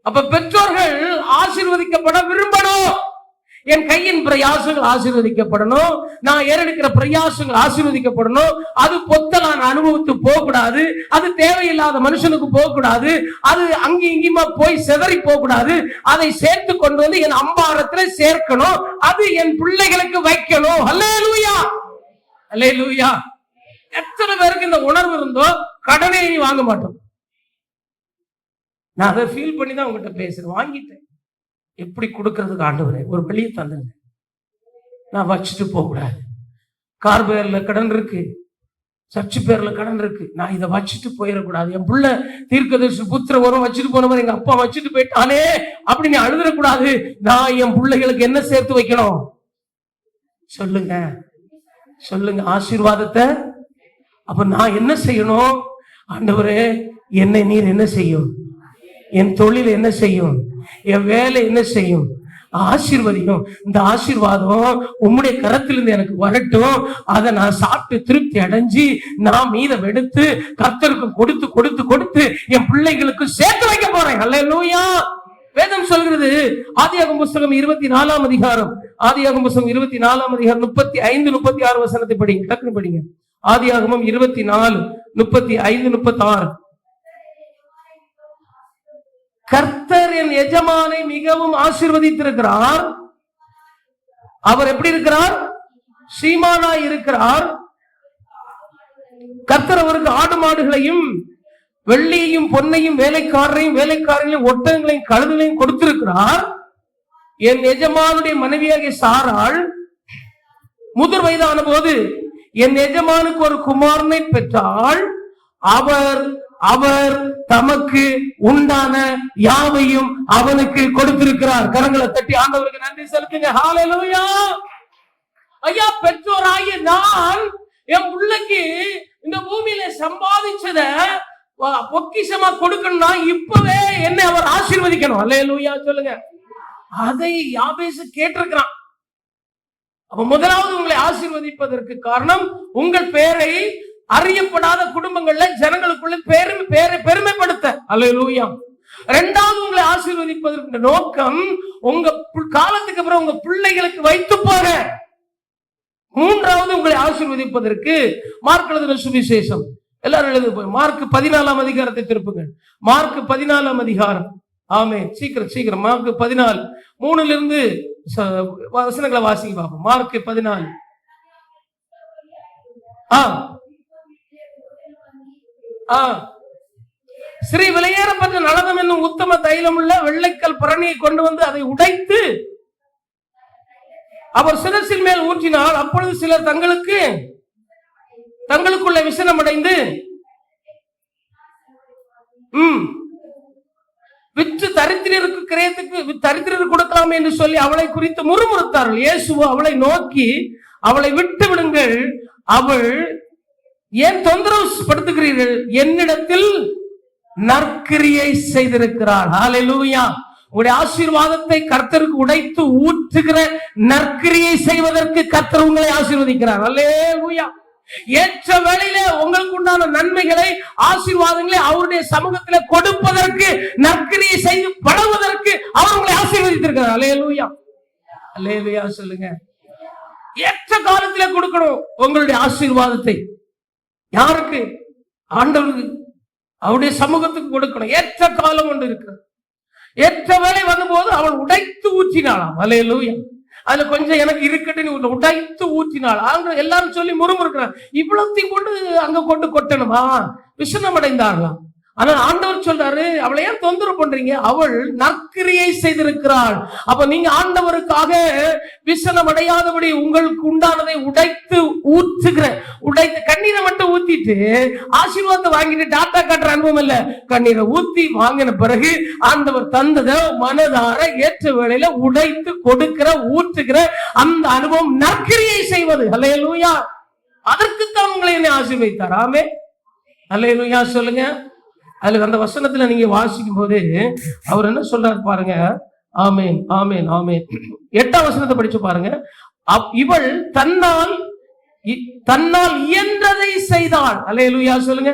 அப்ப பெற்றோர்கள் ஆசீர்வதிக்கப்பட விரும்பணும். என் கையின் பிரயாசங்கள் ஆசீர்வதிக்கப்படணும், நான் ஏறெடுக்கிற பிரயாசங்கள் ஆசீர்வதிக்கப்படணும். அது பொத்தலான அனுபவத்து போக கூடாது, அது தேவையில்லாத மனுஷனுக்கு போக கூடாது, அது அங்கே இங்கேயுமா போய் செதறி போக கூடாது. அதை சேர்த்து கொண்டு வந்து என் அம்பாரத்துல சேர்க்கணும், அது என் பிள்ளைகளுக்கு வைக்கணும். அல்லேலூயா, அல்லேலூயா. எத்தனை பேருக்கு இந்த உணர்வு இருந்தோ கடனை நீ வாங்க மாட்டோம். நான் அதை ஃபீல் பண்ணி தான் உங்ககிட்ட பேசுறேன். வாங்கிட்டேன், எப்படி கொடுக்கறதுக்கு ஆண்டவரே ஒரு வெளியே தந்துங்க, நான் வச்சுட்டு போக கூடாது. கார் பேர்ல கடன் இருக்கு, சர்ச்சு பேர்ல கடன் இருக்கு, நான் இதை வச்சுட்டு போயிடக்கூடாது. என் புள்ள தீர்க்கதரிசி புத்திர வரும் வச்சுட்டு போனவர் எங்க அப்பா வச்சுட்டு போயிட்டானே அப்படி நீ அழுதுடக்கூடாது. நான் என் பிள்ளைகளுக்கு என்ன சேர்த்து வைக்கணும்? சொல்லுங்க, சொல்லுங்க. ஆசீர்வாதத்தை. அப்ப நான் என்ன செய்யணும்? ஆண்டவரே என்னை நீர் என்ன செய்யும்? என் தொழில் என்ன செய்யும்? என் வேலை என்ன செய்யும்? ஆசீர்வதியும். இந்த ஆசீர்வாதம் உம்முடைய கரத்திலிருந்து எனக்கு வரட்டும். அதை நான் சாப்பிட்டு திருப்தி அடைஞ்சு நான் மீதம் எடுத்து கர்த்தருக்கு கொடுத்து கொடுத்து கொடுத்து என் பிள்ளைகளுக்கு சேர்த்து வைக்க போறேன். அல்லேலூயா. வேதம் சொல்கிறது, ஆதியாகமம் புத்தகம் 24ஆம் அதிகாரம், ஆதியாகமம் புத்தகம் 24ஆம் அதிகாரம் 35 36 வசனத்தை படிங்க, டக்குனு படிங்க. ஆதியாகமம் 24 35 36. கர்த்தர் என் எஜமானை மிகவும் ஆசீர்வதித்திருக்கிறார். அவர் எப்படி இருக்கிறார்? சீமானாய் இருக்கிறார். கர்த்தர் அவருக்கு ஆடு மாடுகளையும் வெள்ளியையும் பொன்னையும் வேலைக்காரரையும் ஒட்டகங்களையும் கழுதைகளையும் கொடுத்திருக்கிறார். என் எஜமானுடைய மனைவியாகிய சாராள் முதிர் வயதான போது என் எஜமானுக்கு ஒரு குமாரனை பெற்றாள். அவர் தமக்கு உண்டான யாவையும் அவனுக்கு கொடுத்திருக்கிறார். கரங்களை தட்டி ஆண்டவருக்கு நன்றி செலுத்துங்க. ஹல்லேலூயா. ஐயா, பெற்றோராகிய நான் என் பிள்ளைக்கு இந்த பூமியில சம்பாதிச்சத பொக்கிஷமா கொடுக்கணும்னா இப்பவே என்னை அவர் ஆசீர்வதிக்கணும். அல்லேலூயா சொல்லுங்க. அதை யாபேசு கேட்டிருக்கிறான். அப்ப முதலாவது உங்களை ஆசீர்வதிப்பதற்கு காரணம் உங்கள் பேரை அறியப்படாத குடும்பங்கள்ல ஜனங்களுக்குள்ள பெருமைப்படுத்த. அல்லேலூயா. இரண்டாவது உங்களை ஆசீர்வதிப்பதற்கு நோக்கம் உங்க காலத்துக்கு அப்புறம் உங்க பிள்ளைகளுக்கு வைத்து போக. மூன்றாவது உங்களை ஆசீர்வதிப்பதற்கு மார்க் எழுதின சுவிசேஷம், எல்லாரும் எழுதி போய் மார்க் 14ஆம் அதிகாரத்தை திருப்புங்க. மார்க் 14ஆம் அதிகாரம். ஆமே, சீக்கிரம் மார்க் 14 3 வசனங்களை வாசிக்க பார்ப்போம். மார்க் 14. ஸ்ரீ விலையேறப்பட்ட நலதம் என்னும் உத்தம தைலம் உள்ள வெள்ளைக்கல் பரணியை கொண்டு வந்து அதை உடைத்து அவர் சிரசின் மேல் ஊற்றினால் அப்பொழுது சிலர் தங்களுக்குள்ள விசனம் அடைந்து விற்று தரித்திரருக்கு கிரயத்துக்கு தரித்திரருக்கு கொடுக்கலாம் என்று சொல்லி அவளை குறித்து முறுமுறுத்தார்கள். இயேசுவோ அவளை நோக்கி, அவளை விட்டு விடுங்கள், அவள் ஏன் தொந்தரவு படுத்துகிறீர்கள், என்னிடத்தில் நற்கிரியை செய்திருக்கிறாள். ஹல்லேலூயா. உங்களுடைய ஆசீர்வாதத்தை கர்த்தருக்கு உடைத்து ஊற்றுகிற நற்கிரியை செய்வதற்கு கர்த்தர் உங்களை ஆசீர்வதிக்கிறார். ஹல்லேலூயா. ஏற்ற வேளையிலே உங்களுக்கு உண்டான நன்மைகளை, ஆசீர்வாதங்களை அவருடைய சமூகத்திலே கொடுப்பதற்கு, நற்கிரியை செய்து பழகுவதற்கு அவர் உங்களை ஆசீர்வதித்திருக்கிறார். ஹல்லேலூயா. ஹல்லேலூயா சொல்லுங்க. ஏற்ற காலத்திலே கொடுக்கணும் உங்களுடைய ஆசீர்வாதத்தை. யாருக்கு? ஆண்டவருக்கு, அவருடைய சமூகத்துக்கு கொடுக்கணும். ஏற்ற காலம் ஒன்று இருக்கிறது. ஏற்ற வேளை வந்தபோது அவள் உடைத்து ஊற்றினாளாம். ஹல்லேலூயா. அதுல கொஞ்சம் எனக்கு இருக்கட்டுன்னு உடைத்து ஊற்றினாள். எல்லாரும் சொல்லி முறுமுறுக்கிறார், இவ்வளத்தையும் கொண்டு அங்க கொண்டு கொட்டணுமா? விசனம் அடைந்தார்களாம். ஆனா ஆண்டவர் சொல்றாரு, அவளை ஏன் தொந்தரவு பண்றீங்க, அவள் நற்கிரியை செய்திருக்கிறாள். அப்ப நீங்க ஆண்டவருக்காக விசனம் அடையாதபடி உங்களுக்கு உண்டானதை உடைத்து உடைத்து கண்ணீரை மட்டும் ஊத்திட்டு ஆசீர்வாதத்தை வாங்கிட்டு டாட்டா காட்டுற அனுபவம் இல்ல. கண்ணீரை ஊத்தி வாங்கின பிறகு ஆண்டவர் தந்ததை மனதார ஏற்ற வேளையில உடைத்து கொடுக்கிற, ஊற்றுகிற அந்த அனுபவம் நற்கிரியை செய்வது. ஹல்லேலூயா. அதற்குத்தான் உங்களை என்னை ஆசீர்வதித்தார். ஆமென். ஹல்லேலூயா சொல்லுங்க. அதுல அந்த வசனத்துல நீங்க வாசிக்கும் போது அவர் என்ன சொல்றாரு பாருங்க. ஆமென், ஆமென், ஆமென். 8ஆம் வசனத்தை படிச்சு பாருங்க. இவள் தன்னால் இயன்றதை செய்தாள். ஹல்லேலூயா சொல்லுங்க.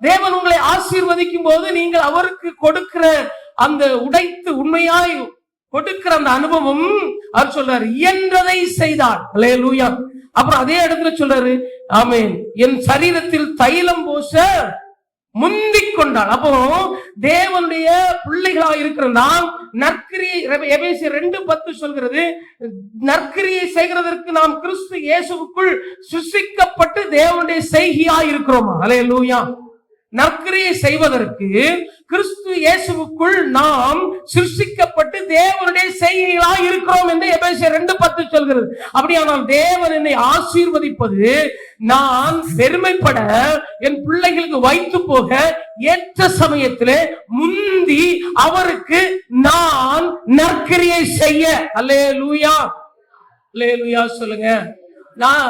தேவன் உங்களை ஆசீர்வதிக்கும் போது நீங்கள் அவருக்கு கொடுக்கிற அந்த உடைத்து உண்மையாய் கொடுக்கிற அந்த அனுபவம், அவர் சொல்றாரு இயன்றதை செய்தாள். ஹல்லேலூயா. அப்புறம் அதே இடத்துல சொல்றாரு, ஆமென், என் சரீரத்தில் தைலம் பூச முந்திக் கொண்டாள். அப்போ தேவனுடைய பிள்ளைகளா இருக்கிற நாம் நற்கிரியை, எபேசியர் 2:10 சொல்கிறது, நற்கிரியை செய்கிறதற்கு நாம் கிறிஸ்து இயேசுவுக்குள் சுசிக்கப்பட்டு தேவனுடைய செய்கையா இருக்கிறோமா? ஹல்லேலூயா. நற்கிரியை செய்வதற்கு கிறிஸ்து இயேசுவுக்குள் நாம் சிருஷ்டிக்கப்பட்டு தேவனுடைய செய்கைகளா இருக்கிறோம் என்று எபேசியர் 2:10 சொல்கிறது. அப்படியானால் தேவன் என்னை ஆசீர்வதிப்பது, நான் பெருமைப்பட, என் பிள்ளைகளுக்கு வைத்து போக ஏற்ற சமயத்திலே முந்தி அவருக்கு நான் நற்கிரியை செய்ய. அல்லேலூயா. அல்லேலூயா சொல்லுங்க. நான்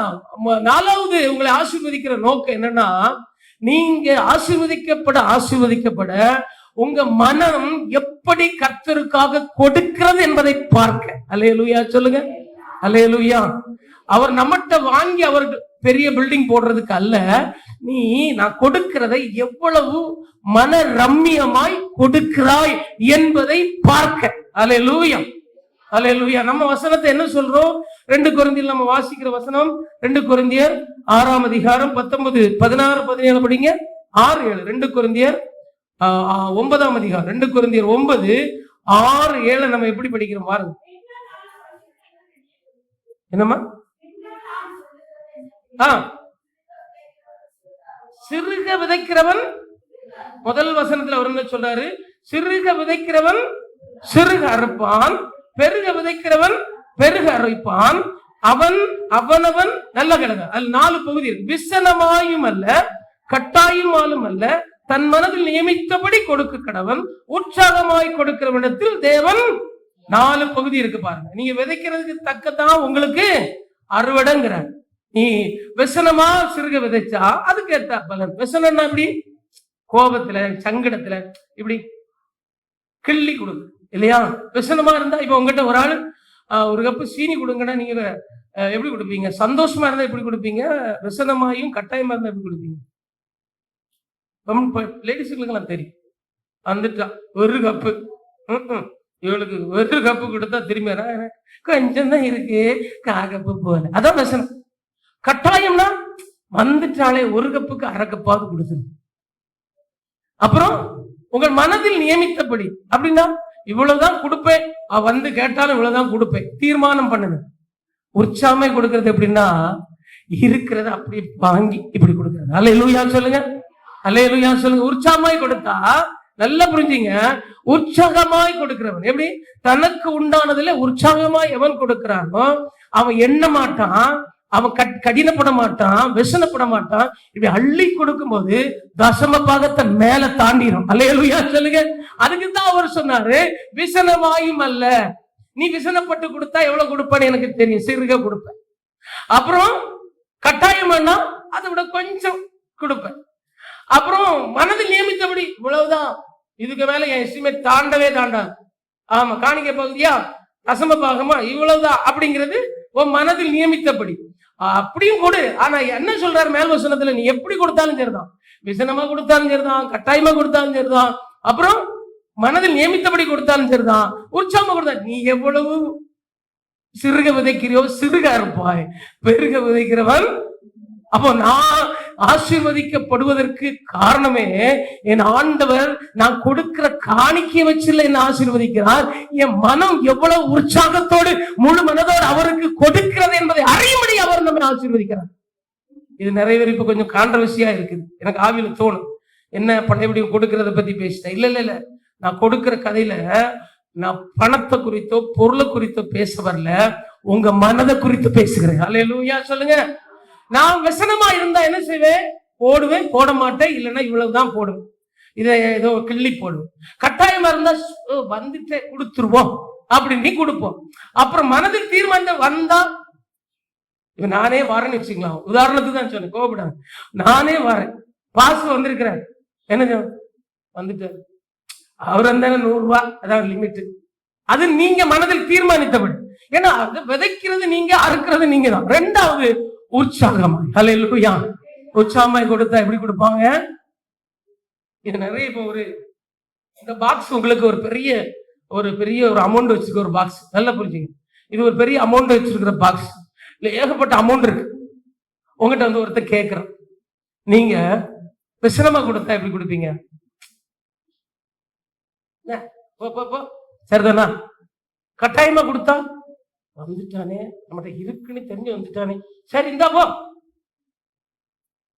4வது உங்களை ஆசீர்வதிக்கிற நோக்கம் என்னன்னா, நீங்க ஆசீர்வதிக்கப்பட உங்க மனம் எப்படி கர்த்தருக்காக கொடுக்கிறது என்பதை பார்க்க. அல்லேலூயா சொல்லுங்க. அல்லேலூயா. அவர் நம்மகிட்ட வாங்கி அவருக்கு பெரிய பில்டிங் போடுறதுக்கு அல்ல, நான் கொடுக்கிறதை எவ்வளவு மன ரம்மியமாய் கொடுக்கிறாய் என்பதை பார்க்க. அல்லேலூயா. அல்லேலூயா. நம்ம வசனத்தை என்ன சொல்றோம்? 2 கொரிந்தியர் நம்ம வாசிக்கிற வசனம் 2 கொரிந்தியர் 6ஆம் அதிகாரம் 19, 16, 17 படிங்க. 6, 7. 2 கொரிந்தியர் 9ஆம் அதிகாரம் 2 கொரிந்தியர் 9, 6, 7 நம்ம எப்படி படிக்கிறோம் பாருங்க. என்னம்மா? சிறுக விதைக்கிறவன், முதல் வசனத்துல அவர் என்ன சொல்றாரு? சிறுக விதைக்கிறவன் சிறுக அறுப்பான், பெருக விதைக்கிறவன் பெருக அறுப்பான். அவனவன் நல்ல கிழங்க. அது 4 பகுதி இருக்கு. விசனமாயும் அல்ல, கட்டாயமாலும் அல்ல, தன் மனதில் நியமித்தபடி கொடுக்க கடவன், உற்சாகமாய் கொடுக்கிறவனிடத்தில் தேவன். 4 பகுதி இருக்கு பாருங்க. நீங்க விதைக்கிறதுக்கு தக்கதான் உங்களுக்கு அறுவடைங்கிறார். நீ விசனமா சிறுக விதைச்சா அதுக்கு ஏற்ற பலன். விசனம்னா இப்படி கோபத்துல, சங்கடத்துல இப்படி கிள்ளி கொடுக்கு இல்லையா? விசனமா இருந்தா, இப்ப உங்ககிட்ட ஒரு ஆள் ஒரு கப்பு சீனி கொடுங்கன்னா நீங்க எப்படி கொடுப்பீங்க? சந்தோஷமா இருந்தா எப்படி கொடுப்பீங்க? விசனமாயும் கட்டாயமா இருந்தா எப்படி கொடுப்பீங்க? லேடிஸுங்களுக்கெல்லாம் தெரியும். வந்துட்டா ஒரு கப்பு, இவளுக்கு ஒரு கப்பு கொடுத்தா திரும்பி கொஞ்சம் தான் இருக்கு, காகப்பு போல. அதான் விசனம். கட்டாயம்னா வந்துட்டாலே ஒரு கப்புக்கு அரை கப்பாவது கொடுத்துரு. அப்புறம் உங்கள் மனதில் நியமித்தபடி, அப்படின்னா இவ்வளவுதான் கொடுப்பேன், வந்து கேட்டாலும் இவ்வளவுதான் கொடுப்பேன், தீர்மானம் பண்ணுங்க. உற்சாகமே கொடுக்கறது எப்படின்னா, இருக்கிறத அப்படி வாங்கி இப்படி கொடுக்கறது. அல்லேலூயா சொல்லுங்க. அல்லேலூயா சொல்லுங்க. உற்சாகமாய் கொடுத்தா நல்லா புரிஞ்சுங்க. உற்சாகமாய் கொடுக்கிறவன். எப்படி? தனக்கு உண்டானதுல உற்சாகமாய் எவன் கொடுக்கிறானோ அவன் எண்ண மாட்டான், அவன் கடினப்பட மாட்டான், விசனப்பட மாட்டான். இப்படி அள்ளி கொடுக்கும் போது தசம பாகத்தை மேல தாண்டிடும். அல்லேலூயா சொல்லுங்க. அதுக்குதான் அவர் சொன்னாரு, விசனமாயும் அல்ல. நீ விசனப்பட்டு கொடுத்தா எவ்வளவு கொடுப்பான்னு எனக்கு தெரியும், சிறுக கொடுப்பேன். அப்புறம் கட்டாயமானா அதை விட கொஞ்சம் கொடுப்பேன். அப்புறம் மனதில் நியமித்தபடி இவ்வளவுதான், இதுக்கு மேல என் எஸ்டிமேட் தாண்டவே தாண்டாது. ஆமா, காணிக்கை பகுதியா தசம பாகமா இவ்வளவுதான் அப்படிங்கிறது உன் மனதில் நியமித்தபடி அப்படியும் கொடு. ஆனா என்ன சொல்றாரு மேல் வசனத்துல, நீ எப்படி கொடுத்தாலும் சரிதான், விசனமா கொடுத்தாலும் சரிதான், கட்டாயமா கொடுத்தாலும் சரிதான், அப்புறம் மனதில் நியமித்தபடி கொடுத்தாலும் சரிதான், உற்சாகமா கொடுத்தா, நீ எவ்வளவு சிறுக விதைக்கிறியோ சிறுக இருப்பாய், பெருக விதைக்கிறவன். அப்போ நான் ஆசீர்வதிக்கப்படுவதற்கு காரணமே என் ஆண்டவர் நான் கொடுக்கிற காணிக்கையை வச்சுல என்ன ஆசீர்வதிக்கிறார். என் மனம் எவ்வளவு உற்சாகத்தோடு முழு மனதோடு அவருக்கு கொடுக்கிறது என்பதை அறியும்படி அவர் நம்மை ஆசீர்வதிக்கிறார். இது நிறைய பேர் இப்ப கொஞ்சம் கான்ட்ரவர்சியா இருக்குது. எனக்கு ஆவியில தோணும், என்ன பழையபடியும் கொடுக்கறத பத்தி பேசிட்டேன். இல்ல, நான் கொடுக்கிற கதையில நான் பணத்தை குறித்தோ பொருளை குறித்தோ பேச வரல, உங்க மனதை குறித்து பேசுகிறேன். அல்லேலூயா சொல்லுங்க. நான் வசனமா இருந்தா என்ன செய்வேன்? போடுவேன், போட மாட்டேன், இல்லைன்னா இவ்வளவுதான் போடுவேன், இதை ஏதோ கிள்ளி போடுவேன். கட்டாயமா இருந்தா வந்துட்டே கொடுத்துருவோம் அப்படின்னு கொடுப்போம். அப்புறம் மனதில் தீர்மானம் வந்தா, இப்ப நானே வரேன்னு வச்சுக்கலாம், உதாரணத்துக்கு தான் சொன்னேன், கோபப்படாது. நானே வரேன், பாசு வந்திருக்கிறார், என்ன வந்துட்டாரு, அவர் வந்தானே 100 ரூபாய், அதாவது லிமிட். அது நீங்க மனதில் தீர்மானித்தபடி. ஏன்னா அது விதைக்கிறது நீங்க, அறுக்கிறது நீங்க தான். ரெண்டாவது உற்சாகமாய். அல்லேலூயா. உற்சாகமாய் கொடுத்தா எப்படி கொடுப்பாங்க? இது நிறைய இப்போ இந்த பாக்ஸ் உங்களுக்கு ஒரு பெரிய ஒரு அமௌண்ட் வச்சிருக்க ஒரு பாக்ஸ், நல்லா புரிஞ்சுங்க. இது ஒரு பெரிய அமௌண்ட் வச்சிருக்கிற பாக்ஸ், இல்ல ஏகப்பட்ட அமௌண்ட் இருக்கு. உங்ககிட்ட வந்து ஒருத்தர் கேட்கிறோம், நீங்க விசனமா கொடுத்தா எப்படி கொடுப்பீங்க? சரிதானா? கட்டாயமா கொடுத்தா வந்துட்டானே, நம்மகிட்ட இருக்குன்னு தெரிஞ்சு வந்துட்டானே, சரி இந்தா போ.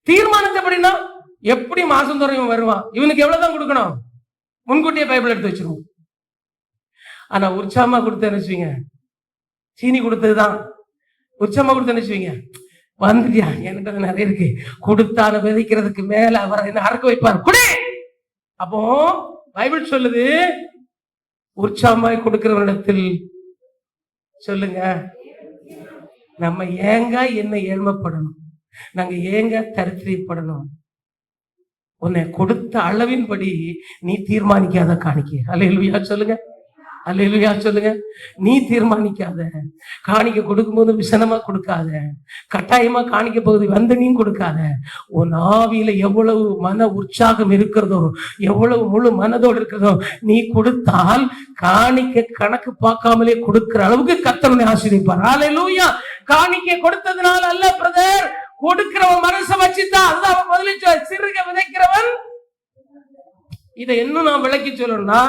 தீர்மானித்தபடினா எப்படி மாசம் தோறும் வருவான், இவனுக்கு எவ்வளவுதான் கொடுக்கணும், முன்கூட்டியே பைபிள் எடுத்து வச்சிருவோம். ஆனா உற்சாகமா கொடுத்து நினைச்சுவீங்க, சீனி கொடுத்ததுதான் உற்சாகமா கொடுத்து நினைச்சுவீங்க, வந்துட்டியா எனக்கு நிறைய இருக்கு, கொடுத்தான விதைக்கிறதுக்கு மேல அவர் என்ன அறுக்க வைப்பார், குடி. அப்போ பைபிள் சொல்லுது, உற்சாகமாய் கொடுக்கிறவனிடத்தில் சொல்லுங்க, நம்ம ஏங்க என்ன ஏழ்மைப்படணும், நாங்க ஏங்க தரித்திரப்படணும், உன்னை கொடுத்த அளவின்படி நீ தீர்மானிக்காத காணிக்க. அல்லேலூயா சொல்லுங்க. அல்லேலூயா சொல்லுங்க. நீ தீர்மானிக்காத காணிக்க கொடுக்கும்போது விசனமா கொடுக்காத, கட்டாயமா காணிக்க பகுதி வந்து நீ கொடுக்காத. உன் ஆவியில எவ்வளவு மன உற்சாகம் இருக்கிறதோ, எவ்வளவு முழு மனதோடு இருக்கிறதோ, நீ கொடுத்தால் காணிக்க கணக்கு பார்க்காமலே கொடுக்கிற அளவுக்கு கர்த்தர் ஆசீர்வதிப்பார். அல்லேலூயா. காணிக்க கொடுத்ததுனால அல்ல பிரதர், கொடுக்கிறவன் மனசை வச்சுதான். அதுதான் அவன் முதலில் சிறுக விதைக்கிறவன். இதை இன்னும் நான் விளக்கி சொல்லணும்னா,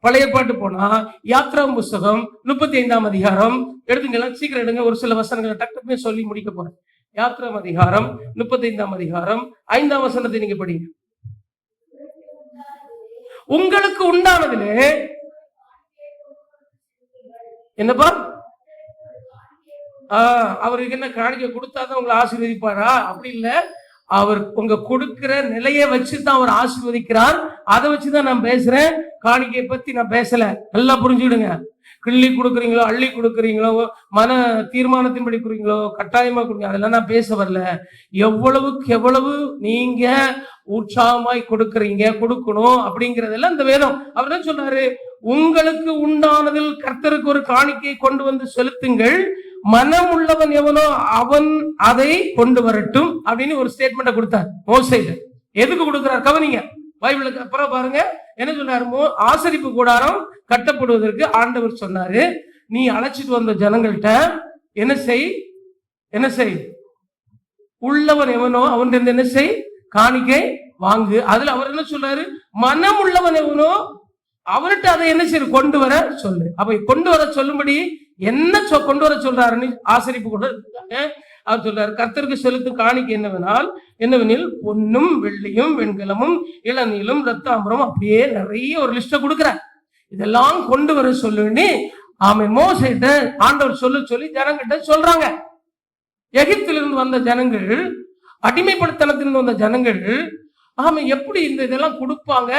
பழைய பாட்டு போனா யாத்ரா புஸ்தகம் 35ஆம் அதிகாரம் எடுத்துங்களா, சீக்கிரம் எடுங்க, ஒரு சில வசனங்களை டக்குமே சொல்லி முடிக்க போறேன். யாத்ரா அதிகாரம் 35ஆம் அதிகாரம் 5ஆம் வசனத்தை நீங்க படிங்க. உங்களுக்கு உண்டானதிலே என்னப்பா, அவருக்கு என்ன காணிக்க கொடுத்தாதான் உங்களை ஆசீர்வதிப்பாரா? அப்படி இல்ல, அவர் உங்க கொடுக்கிற நிலையை வச்சுதான் அவர் ஆசீர்வதிக்கிறார். அதை வச்சுதான் நான் பேசுறேன், காணிக்கையை பத்தி நான் பேசல. நல்லா புரிஞ்சுடுங்க. கிள்ளி கொடுக்குறீங்களோ, அள்ளி கொடுக்குறீங்களோ, மன தீர்மானத்தின்படி கொடுக்குறீங்களோ, கட்டாயமா கொடுங்க, அதெல்லாம் நான் பேச வரல. எவ்வளவுக்கு எவ்வளவு நீங்க உற்சாகமாய் கொடுக்குறீங்க, கொடுக்கணும் அப்படிங்கறதெல்லாம் இந்த வேதம். அவர் தான் சொல்றாரு, உங்களுக்கு உண்டானதில் கர்த்தருக்கு ஒரு காணிக்கையை கொண்டு வந்து செலுத்துங்கள், மனம் உள்ளவன் எவனோ அவன் அதை கொண்டு வரட்டும் அப்படின்னு ஒரு ஸ்டேட்மெண்ட் கொடுத்தார் மோசேக்கு. எதுக்கு கொடுக்கிறார் கவனிங்க, பைபிளுக்கு அப்புறம் பாருங்க என்ன சொன்னாரு. ஆசரிப்பு கூடாரம் கட்டப்படுவதற்கு ஆண்டவர் சொன்னாரு, நீ அழைச்சிட்டு வந்த ஜனங்கள்கிட்ட என்ன செய், உள்ளவன் எவனோ அவன் என்ன செய், காணிக்கை வாங்கு. அதுல அவர் என்ன சொல்றாரு, மனம் உள்ளவன் எவனோ அவர்கிட்ட அதை என்ன செய்ய கொண்டு வர சொல்லு. அப்ப கொண்டு வர சொல்லும்படி என்ன கொண்டு வர சொல்றாருன்னு ஆசரிப்பு கூட அவர் சொல்றாரு, கர்த்தருக்கு செலுத்தும் காணிக்கை என்னவெனில் பொன்னும் வெள்ளியும் வெண்கலமும் இளநீலும் ரத்தாம்பரம், அப்படியே நிறைய ஒரு லிஸ்ட கொடுக்கிறார். இதெல்லாம் கொண்டு வர சொல்லுன்னு மோசேட்ட ஆண்டவர் சொல்லி ஜனங்கிட்ட சொல்றாங்க. எகிப்திலிருந்து வந்த ஜனங்கள், அடிமைப்படுத்தனத்திலிருந்து வந்த ஜனங்கள் எப்படி இதெல்லாம் கொடுப்பாங்க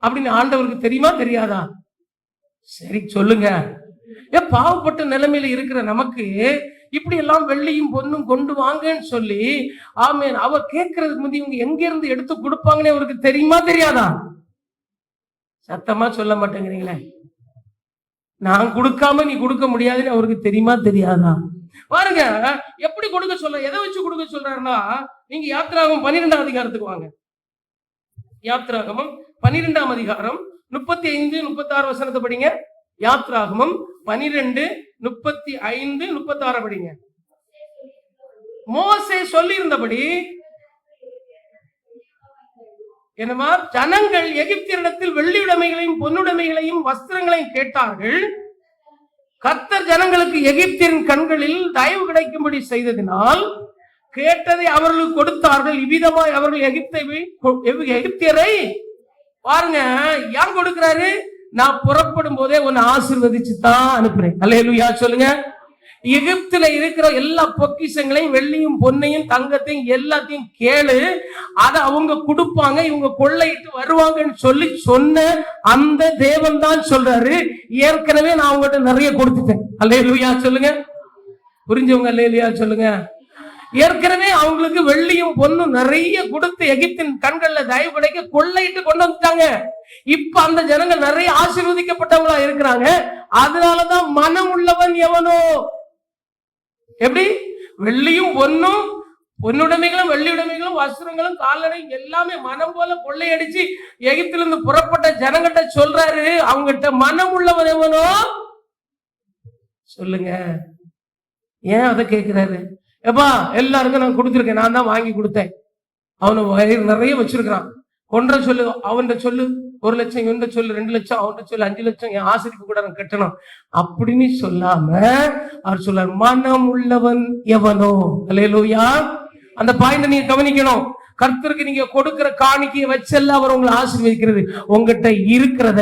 அப்படின்னு ஆண்டவருக்கு தெரியுமா தெரியாதா? சரி சொல்லுங்க. பாவப்பட்ட நிலைமையில இருக்கிற நமக்கு இப்படி எல்லாம் வெள்ளியும் பொண்ணும் கொண்டு வாங்கன்னு சொல்லி அவர் கேட்கறதுக்கு முந்தைய இவங்க எங்க இருந்து எடுத்து கொடுப்பாங்கன்னு அவருக்கு தெரியுமா தெரியாதா? சத்தமா சொல்ல மாட்டேங்கிறீங்களே. நான் கொடுக்காம நீ கொடுக்க முடியாதுன்னு அவருக்கு தெரியுமா தெரியாதா? பாருங்க எப்படி கொடுக்க சொல்ற, எதை வச்சு கொடுக்க சொல்றாருன்னா, நீங்க யாத்திராகமம் 12ஆம் அதிகாரத்துக்கு வாங்க. யாத்திராகமம் 12ஆம் அதிகாரம் 35, 36 வசனத்தை படிங்க. யாத்திராகமம் 12, 35, 36 படிங்க. மோசே சொல்லி இருந்தபடி என்னமா, ஜனங்கள் எகிப்தியரிடத்தில் வெள்ளியுடைமைகளையும் பொன்னுடைமைகளையும் வஸ்திரங்களையும் கேட்டார்கள். கர்த்தர் ஜனங்களுக்கு எகிப்தியரின் கண்களில் தயவு கிடைக்கும்படி செய்ததினால் கேட்டதை அவர்களுக்கு கொடுத்தார்கள். இவ்விதமாய் அவர்கள் எகிப்தியரை பாருங்க ஏன் கொடுக்கிறாரு? நான் புறப்படும் போதே உன்னை ஆசீர்வதிச்சு தான் அனுப்புறேன். அல்லேலூயா சொல்லுங்க. எகிப்துல இருக்கிற எல்லா பொக்கிஷங்களையும், வெள்ளியும் பொன்னையும் தங்கத்தையும் எல்லாத்தையும் கேளு, அதை அவங்க கொடுப்பாங்க, இவங்க கொள்ளையிட்டு வருவாங்கன்னு சொன்ன அந்த தேவன் தான் சொல்றாரு, ஏற்கனவே நான் அவங்ககிட்ட நிறைய கொடுத்துட்டேன். அல்லேலூயா சொல்லுங்க. புரிஞ்சவங்க அல்லேலூயா சொல்லுங்க. ஏற்கனவே அவங்களுக்கு வெள்ளியும் பொன்னும் நிறைய கொடுத்து எகிப்தின் கண்கள்ல தயவு கிடைக்க கொள்ளையிட்டு கொண்டு வந்துட்டாங்க. இப்ப அந்த ஜனங்கள் நிறைய ஆசீர்வதிக்கப்பட்டவங்களா இருக்கிறாங்க. அதனாலதான் மனம் உள்ளவன் எவனோ, எப்படி வெள்ளியும் பொன்னும், பொன்னுடைமைகளும் வெள்ளியுடைமைகளும் வஸ்திரங்களும் கால்நடை எல்லாமே மனம் போல கொள்ளையடிச்சு எகிப்திலிருந்து புறப்பட்ட ஜனங்கிட்ட சொல்றாரு, அவங்ககிட்ட மனம் உள்ளவன் எவனோ சொல்லுங்க. ஏன் அதை கேட்கிறாரு? எப்பா எல்லாருக்கும் நான் கொடுத்துருக்கேன், நான் தான் வாங்கி கொடுத்தேன். அவனை வயிறு நிறைய வச்சிருக்கிறான். ஒன்றை சொல்லு, அவன்கிட்ட சொல்லு 1 லட்சம், இவன்கிட்ட சொல்லு 2 லட்சம், அவன்கிட்ட சொல்லு 5 லட்சம், என் ஆசிரியப்பு கூட நான் கட்டணும் அப்படின்னு சொல்லாம அவர் சொல்றார், மனம் உள்ளவன் எவனோ. அல்லேலூயா. அந்த பாயிண்ட் நீங்க கவனிக்கணும். கர்த்தருக்கு நீங்க கொடுக்கிற காணிக்கையை வச்செல்லாம் அவர் உங்களை ஆசீர்வதிக்கிறது. உங்ககிட்ட இருக்கிறத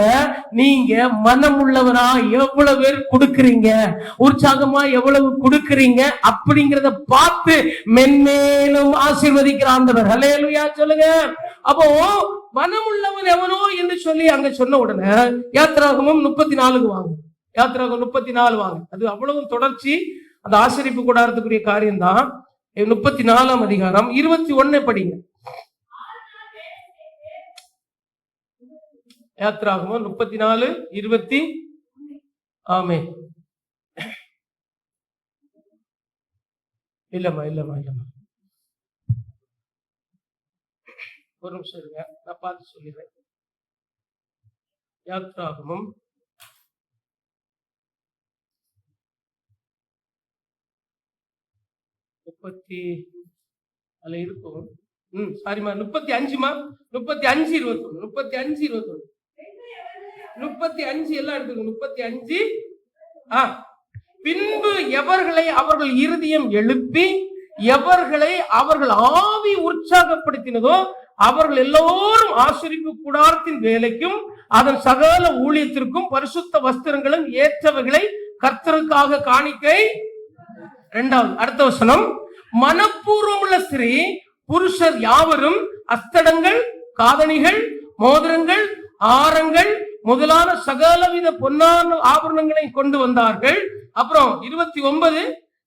நீங்க மனம் உள்ளவனா எவ்வளவு பேர் கொடுக்கறீங்க, உற்சாகமா எவ்வளவு கொடுக்கறீங்க அப்படிங்கிறத பார்த்து மென்மேலும் ஆசீர்வதிக்கிற ஆண்டவர். அல்லேலூயா சொல்லுங்க. அப்போ மனம் உள்ளவன் எவனோ என்று சொல்லி அங்க சொன்ன உடனே யாத்திராகமம் 34 வாங்க. யாத்திராகமம் 34 வாங்க. அது அவ்வளவு தொடர்ச்சி, அந்த ஆசரிப்பு கூடாரத்துக்குரிய காரியம் தான். 34ஆம் அதிகாரம் 21 படிங்க. யாத்திராகமம் 34:20. ஆமே. இல்லம்மா ஒரு நிமிஷம் இருங்க, நான் பார்த்து சொல்லிடுறேன். யாத்திராகமம் 30 அதுல இருக்கும். சாரிமா 35மா 35:21 35 எல்லாம் எடுத்துக்கணும். 35. பின்பு எவர்களை அவர்கள் இருதயம் எழுப்பி எவர்களை அவர்கள் ஆவி உற்சாகப்படுத்தினதோ அவர்கள் எல்லோரும் ஆசரிப்பு கூடாரத்தின் வேலைக்கும் அதன் சகல ஊழியத்திற்கும் பரிசுத்த வஸ்திரங்களும் ஏற்றவைகளை கர்த்தருக்காக காணிக்கை. 2வது அடுத்த வசனம், மனப்பூர்வமுள்ள ஸ்திரீ புருஷர் யாவரும் அஸ்தடங்கள், காதணிகள், மோதிரங்கள், ஆரங்கள் முதலான சகலவித பொன்னான ஆபரணங்களை கொண்டு வந்தார்கள். அப்புறம் 29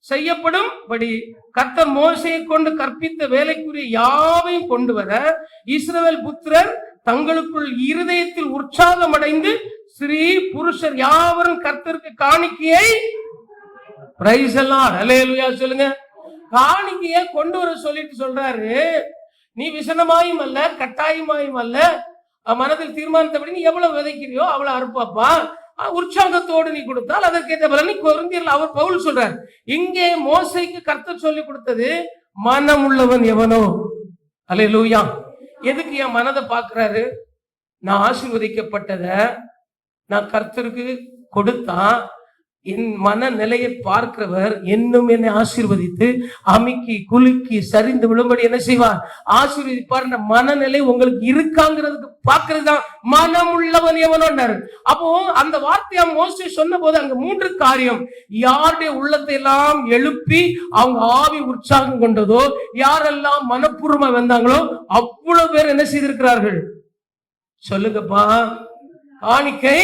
செய்யப்படும்படி கர்த்தர் மோசேயை கொண்டு கற்பித்த வேலைக்குரிய யாவையும் கொண்டு வர இஸ்ரவேல் புத்திரர் தங்களுக்குள் இருதயத்தில் உற்சாகம் அடைந்து ஸ்ரீ புருஷர் யாவரும் கர்த்தருக்கு காணிக்கையை பிரைஸ் எல்லாம் அல்லேலூயா சொல்லுங்க. காணிக்கையை கொண்டு வர சொல்லிட்டு சொல்றாரு, நீ விசனமாயும் அல்ல கட்டாயமாயும் அல்ல, மனதில் தீர்மானத்தபடி நீ எவ்வளவு விதைக்கிறியோ அவ்வளவு அறுப்பாப்பா, உற்சாகத்தோடு நீ கொடுத்தால் அதற்கேற்ற பலன். கொரிந்தியர் அவர் பவுல் சொல்றார், இங்கே மோசேக்கு கர்த்தர் சொல்லி கொடுத்தது மனம் உள்ளவன் எவனோ. அல்லேலூயா. எதுக்கு என் மனதை பார்க்கிறாரு? நான் ஆசீர்வதிக்கப்பட்டத நான் கர்த்தருக்கு கொடுத்தா என் மனநிலையை பார்க்கிறவர் என்னும் என்னை ஆசீர்வதித்து அமுக்கி குலுக்கி சரிந்து விழும்படி என்ன செய்வார்? ஆசீர்வதிப்பார். மனநிலை உங்களுக்கு இருக்காங்கிறதுக்கு பார்க்கறதுதான் மனம் உள்ளவன் எவனோன்னாரு. அப்போ அந்த வார்த்தையா மோசே சொன்ன போது அங்க 3 காரியம். யாருடைய உள்ளத்தை எல்லாம் எழுப்பி அவங்க ஆவி உற்சாகம் கொண்டதோ, யாரெல்லாம் மனப்பூர்வமா வந்தாங்களோ அவ்வளவு பேர் என்ன செய்திருக்கிறார்கள்? சொல்லுங்கப்பா. காணிக்கை.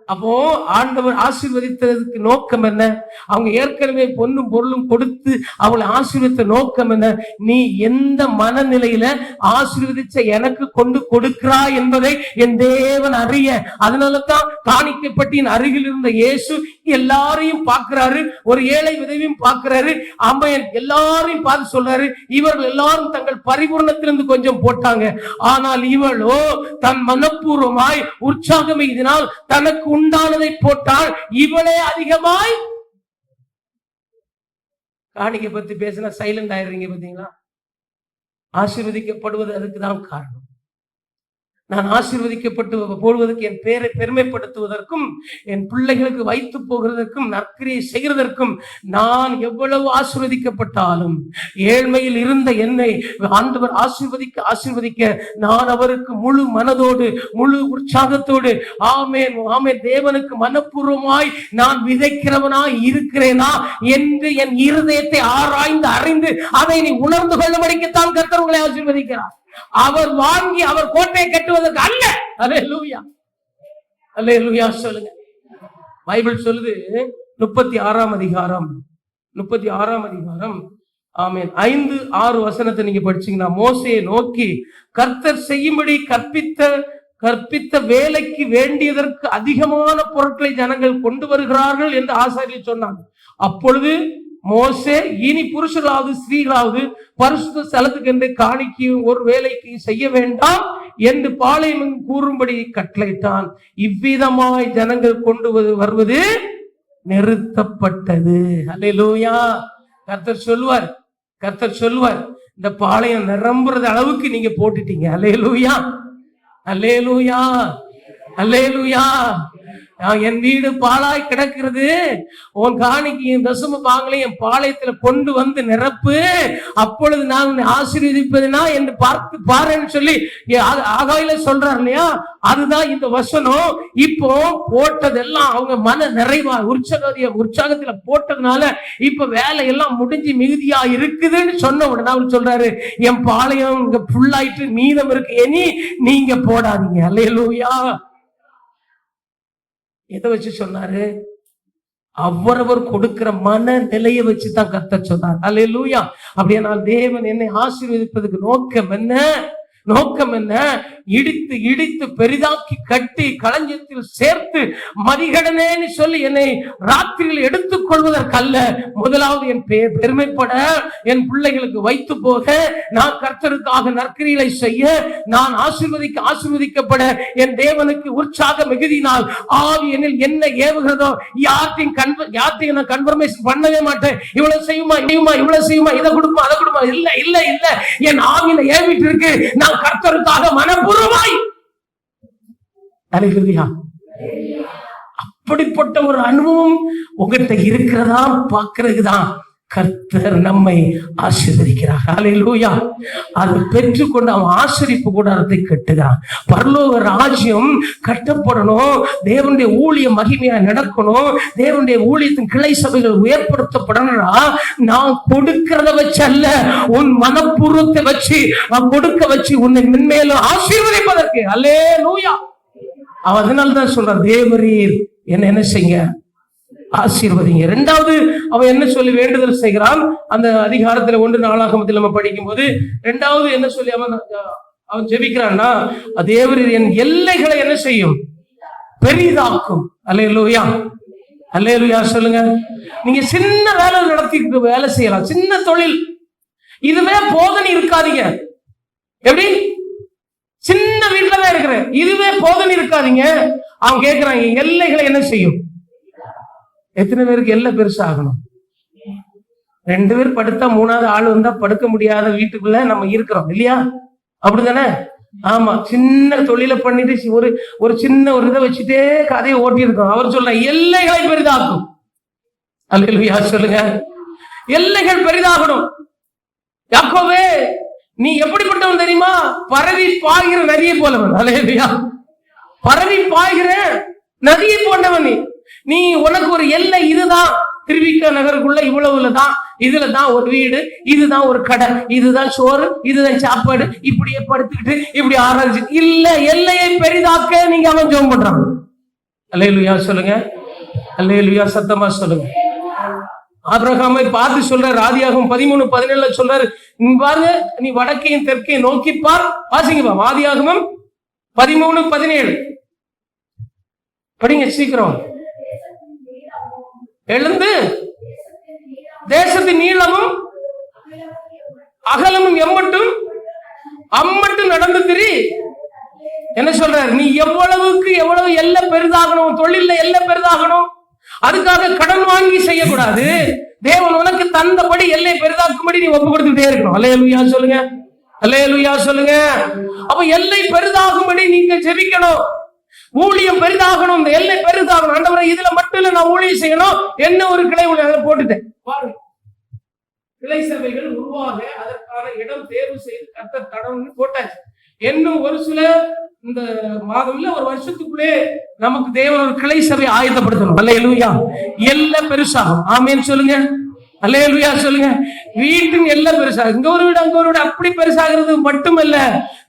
அப்போ ஆண்டவர் ஆசீர்வதித்ததுக்கு நோக்கம் என்ன? அவங்க ஏற்கனவே பொன்னும் பொருளும் கொடுத்து அவளை ஆசீர்வதித்த நோக்கம் என்ன? நீ எந்த மனநிலையில ஆசீர்வதிச்ச எனக்கு கொண்டு கொடுக்கிறாய் என்பதை என் தேவன் அறிய. அதனாலதான் காணிக்கைப்பட்டியின் அருகில் இருந்த இயேசு எல்லாரையும் பார்க்கிறாரு. ஒரு ஏழை விதவையும் பார்க்கிறாரு. அம்மையன் எல்லாரையும் பார்த்து சொல்றாரு, இவர்கள் எல்லாரும் தங்கள் பரிபூர்ணத்திலிருந்து கொஞ்சம் போட்டாங்க, ஆனால் இவளோ தன் மனப்பூர்வமாய் உற்சாகம் இதனால் தனக்கு உண்டானதை போட்டால் இவளே அதிகமாய். காணிக்கை பத்தி பேசினா சைலண்ட் ஆயிடுறீங்க பாத்தீங்களா? ஆசீர்வதிக்கப்படுவது அதுக்குதான் காரணம். நான் ஆசீர்வதிக்கப்பட்டு போடுவதற்கு, என் பேரை பெருமைப்படுத்துவதற்கும், என் பிள்ளைகளுக்கு வைத்து போகிறதற்கும், நற்கிரியை செய்கிறதற்கும், நான் எவ்வளவு ஆசீர்வதிக்கப்பட்டாலும் ஏழ்மையில் இருந்த என்னை ஆண்டவர் ஆசீர்வதிக்க நான் அவருக்கு முழு மனதோடு முழு உற்சாகத்தோடு ஆமென் ஆமென் தேவனுக்கு மனப்பூர்வமாய் நான் விதைக்கிறவனாய் இருக்கிறேனா என்று என் இருதயத்தை ஆராய்ந்து அறிந்து அதை நீ உணர்ந்து கொள்ளும்படிக்குத்தான் கர்த்தர் உங்களை ஆசீர்வதிக்கிறார். அவர் வாங்கி அவர் கோட்டையை கட்டுவதற்கு அல்ல. அல்லேலூயா, அல்லேலூயா சொல்லுங்க. பைபிள் சொல்லுது 36ஆம் அதிகாரம் ஆமென் 5-6 வசனத்தை நீங்க படிச்சீங்கன்னா, மோசேயை நோக்கி கர்த்தர் செய்யும்படி கற்பித்த வேலைக்கு வேண்டியதற்கு அதிகமான பொருட்களை ஜனங்கள் கொண்டு வருகிறார்கள் என்று ஆசாரியர் சொன்னாங்க. அப்பொழுது மோசே, இனி புருஷர்களாவது ஸ்திரீகளாவது பரிசுத்த ஸ்தலத்துக்கு என்று காணிக்கையும் ஒரு வேலைக்கு செய்ய வேண்டாம் என்று பாளையம் கூறும்படி கட்டளையிட்டான். இவ்விதமாய் ஜனங்கள் கொண்டு வருவது நிறுத்தப்பட்டது. அல்லேலூயா. கர்த்தர் சொல்வார் இந்த பாளையம் நிரம்புறது அளவுக்கு நீங்க போட்டுட்டீங்க. அல்லேலூயா, அல்லேலூயா, அல்லேலூயா. என் வீடு பாழாய் கிடக்கிறது, உன் காணிக்கையும் தசம பாகங்களையும் என் பாளையத்துல கொண்டு வந்து நிரப்பு, அப்பொழுது நான் உன்னை ஆசீர்வதிப்பதுனா என்று பார்த்து பாருன்னு சொல்லி ஆகாயில சொல்றாரு இல்லையா? அதுதான் இந்த வசனம். இப்போ போட்டதெல்லாம் அவங்க மன நிறைவா உற்சாகத்துல போட்டதுனால இப்ப வேலை எல்லாம் முடிஞ்சு மிகுதியா இருக்குதுன்னு சொன்ன உடனே அவர் சொல்றாரு, என் பாளையம் இங்க ஃபுல்லாயிட்டு மீதம் இருக்கு, இனி நீங்க போடாதீங்க. அல்லேலூயா. எதை வச்சு சொன்னாரு? அவரவர் கொடுக்கிற மன நிலையை வச்சுதான் கர்த்தர் சொன்னார். அல்லேலூயா. அப்படியே நான் தேவன் என்னை ஆசீர்வதிப்பதற்கு நோக்கம் என்ன? இடித்து பெரிதாக்கி கட்டி களஞ்சியத்தில் சேர்த்து மதிகடனேன்னு சொல்லி என்னை ராத்திரியில் எடுத்துக் கொள்வதற்கல்ல. முதலாவது என் பெருமைப்பட, என் பிள்ளைகளுக்கு வைத்து போக, நான் கர்த்தருக்காக நற்கிரிகளை செய்ய, நான் ஆசீர்வதிக்கப்பட, என் தேவனுக்கு உற்சாக மிகுதினால் ஆவி என்னில் என்ன ஏவுகிறதோ யார்த்தையும் நான் கன்ஃபர்மேஷன் பண்ணவே மாட்டேன். இவ்வளவு செய்யுமா, இதை கொடுமா, அதை கொடுமா, இல்ல என் ஆவியில ஏவிட்டு இருக்கு. நான் கர்த்தருக்காக மனப்பூர்வமாய். அல்லேலூயா. அப்படிப்பட்ட ஒரு அனுபவம் உங்ககிட்ட இருக்கிறதா பார்க்கிறதுதான் கர்த்தர் நம்மை ஆசீர்வதிக்கிறார். அல்லேலூயா. அதை பெற்றுக்கொண்டு அவன் ஆசீர்வதிப்பு கூடாரத்தை கட்டுகிறான். பரலோக ராஜ்யம் கட்டப்படணும், தேவனுடைய ஊழியம் மகிமையா நடக்கணும், தேவனுடைய ஊழியத்தின் கிளை சபைகள் உயர்படுத்தப்படணும்னா நான் கொடுக்கிறத வச்சு அல்ல, உன் மனப்பூர்வத்தை வச்சு கொடுக்க வச்சு உன்னை மென்மேலும் ஆசீர்வதிப்பதற்கு. அல்லேலூயா. அவன் அதனால்தான் சொல்றான், தேவரீர் என்ன செய்யுங்க, ஆசீர்வதிங்க. இரண்டாவது அவன் என்ன சொல்லி வேண்டுதல் செய்கிறான்? அந்த அதிகாரத்துல 1 நாளாகமத்தில் நம்ம படிக்கும் போது இரண்டாவது என்ன சொல்லி அவன் ஜெபிக்கிறான்னா, தேவரீர் என் எல்லைகளை என்ன செய்யும், பெரிதாக்கும். அல்லேலூயா, அல்லேலூயா சொல்லுங்க. நீங்க சின்ன வேலை நடத்திட்டு வேலை செய்யலாம், சின்ன தொழில், இதுவே போதனை இருக்காதீங்க. எப்படி? சின்ன வீட்டுலதான் இருக்கிற, இதுவே போதனை இருக்காதீங்க. அவன் கேட்கிறான், எல்லைகளை என்ன செய்யும். எத்தனை பேருக்கு எல்லை பெருசாகணும்? 2 பேர் படுத்தா 3வது ஆள் வந்தா படுக்க முடியாத வீட்டுக்குள்ள நம்ம இருக்கிறோம் இல்லையா? அப்படிதானே? ஆமா, சின்ன தொழில பண்ணிட்டு ஒரு சின்ன ஒரு இதை வச்சுட்டே கதையை ஓட்டி இருக்கோம். அவர் சொல்ற எல்லைகளை பெரிதாக்கும். அல்லேலூயா சொல்லுங்க. எல்லைகள் பெரிதாகணும். யாக்கோபே, நீ எப்படிப்பட்டவன் தெரியுமா? பரவி பாய்கிற நதியை போலவன். அல்லேலூயா. பரவி பாய்கிற நதியை போன்றவன் நீ. உனக்கு ஒரு எல்லை இதுதான். திருவிக்க நகருக்குள்ள இவ்வளவுலதான், இதுலதான் ஒரு வீடு, இதுதான் ஒரு கடை, இதுதான் சோறு, இதுதான் சாப்பாடு, இப்படியே படுத்துக்கிட்டு இப்படி ஆராய்ச்சி இல்ல. எல்லையை பெரிதாக்க நீங்க அவன் ஜெபம் பண்றான். அல்லேலூயா சொல்லுங்க. அல்லேலூயா சத்தமா சொல்லுங்க. ஆபிரகாமை பார்த்து சொல்றாரு. ஆதியாகமம் 13:17 சொல்றாரு, பாருங்க, நீ வடக்கையும் தெற்கையும் நோக்கி பார். வாசிங்கப்பா, ஆதியாகமம் 13:17 படிங்க சீக்கிரம். எழுந்து தேசத்தின் நீளமும் அகலமும் எம்மட்டும் அம்மட்டும் நடந்து திரி. என்ன சொல்றாரு? நீ எவ்வளவுக்கு எவ்வளவு எல்லை பெரிதாகணும், தொழில எல்லை பெரிதாகணும். அதுக்காக கடன் வாங்கி செய்யக்கூடாது. தேவன் உனக்கு தந்தபடி எல்லை பெரிதாக்கும்படி நீ ஒப்பு கொடுத்துட்டே இருக்கணும். அல்லேலூயா சொல்லுங்க. அல்லேலூயா சொல்லுங்க. அப்ப எல்லை பெரிதாகும்படி நீங்க ஜெபிக்கணும். ஊழியம் பெரிதாகணும், இந்த எல்லை பெரிதாகணும். ஆண்டவரே, இதுல மட்டும் இல்ல நான் ஊழியம் செய்யணும். என்ன ஒரு கிளை போட்டுட்டேன் பாருங்க. கிளை சபைகள் உருவாக அதற்கான இடம் தேர்வு செய்து கர்த்தர் தடம் போட்டாச்சு. இன்னும் ஒரு சில இந்த மாதம் இல்ல, ஒரு வருஷத்துக்குள்ளே நமக்கு தேவன் ஒரு கிளை சபை ஆயத்தப்படுத்தணும். அல்லேலூயா. எல்லாம் பெருசாகும். ஆமேன்னு சொல்லுங்க. அல்லேலூயா சொல்லுங்க. வீட்டின் எல்லாம் பெருசாகும். இங்க ஒரு வீடு, அங்க ஒரு வீடு, அப்படி பெருசாகிறது மட்டுமல்ல,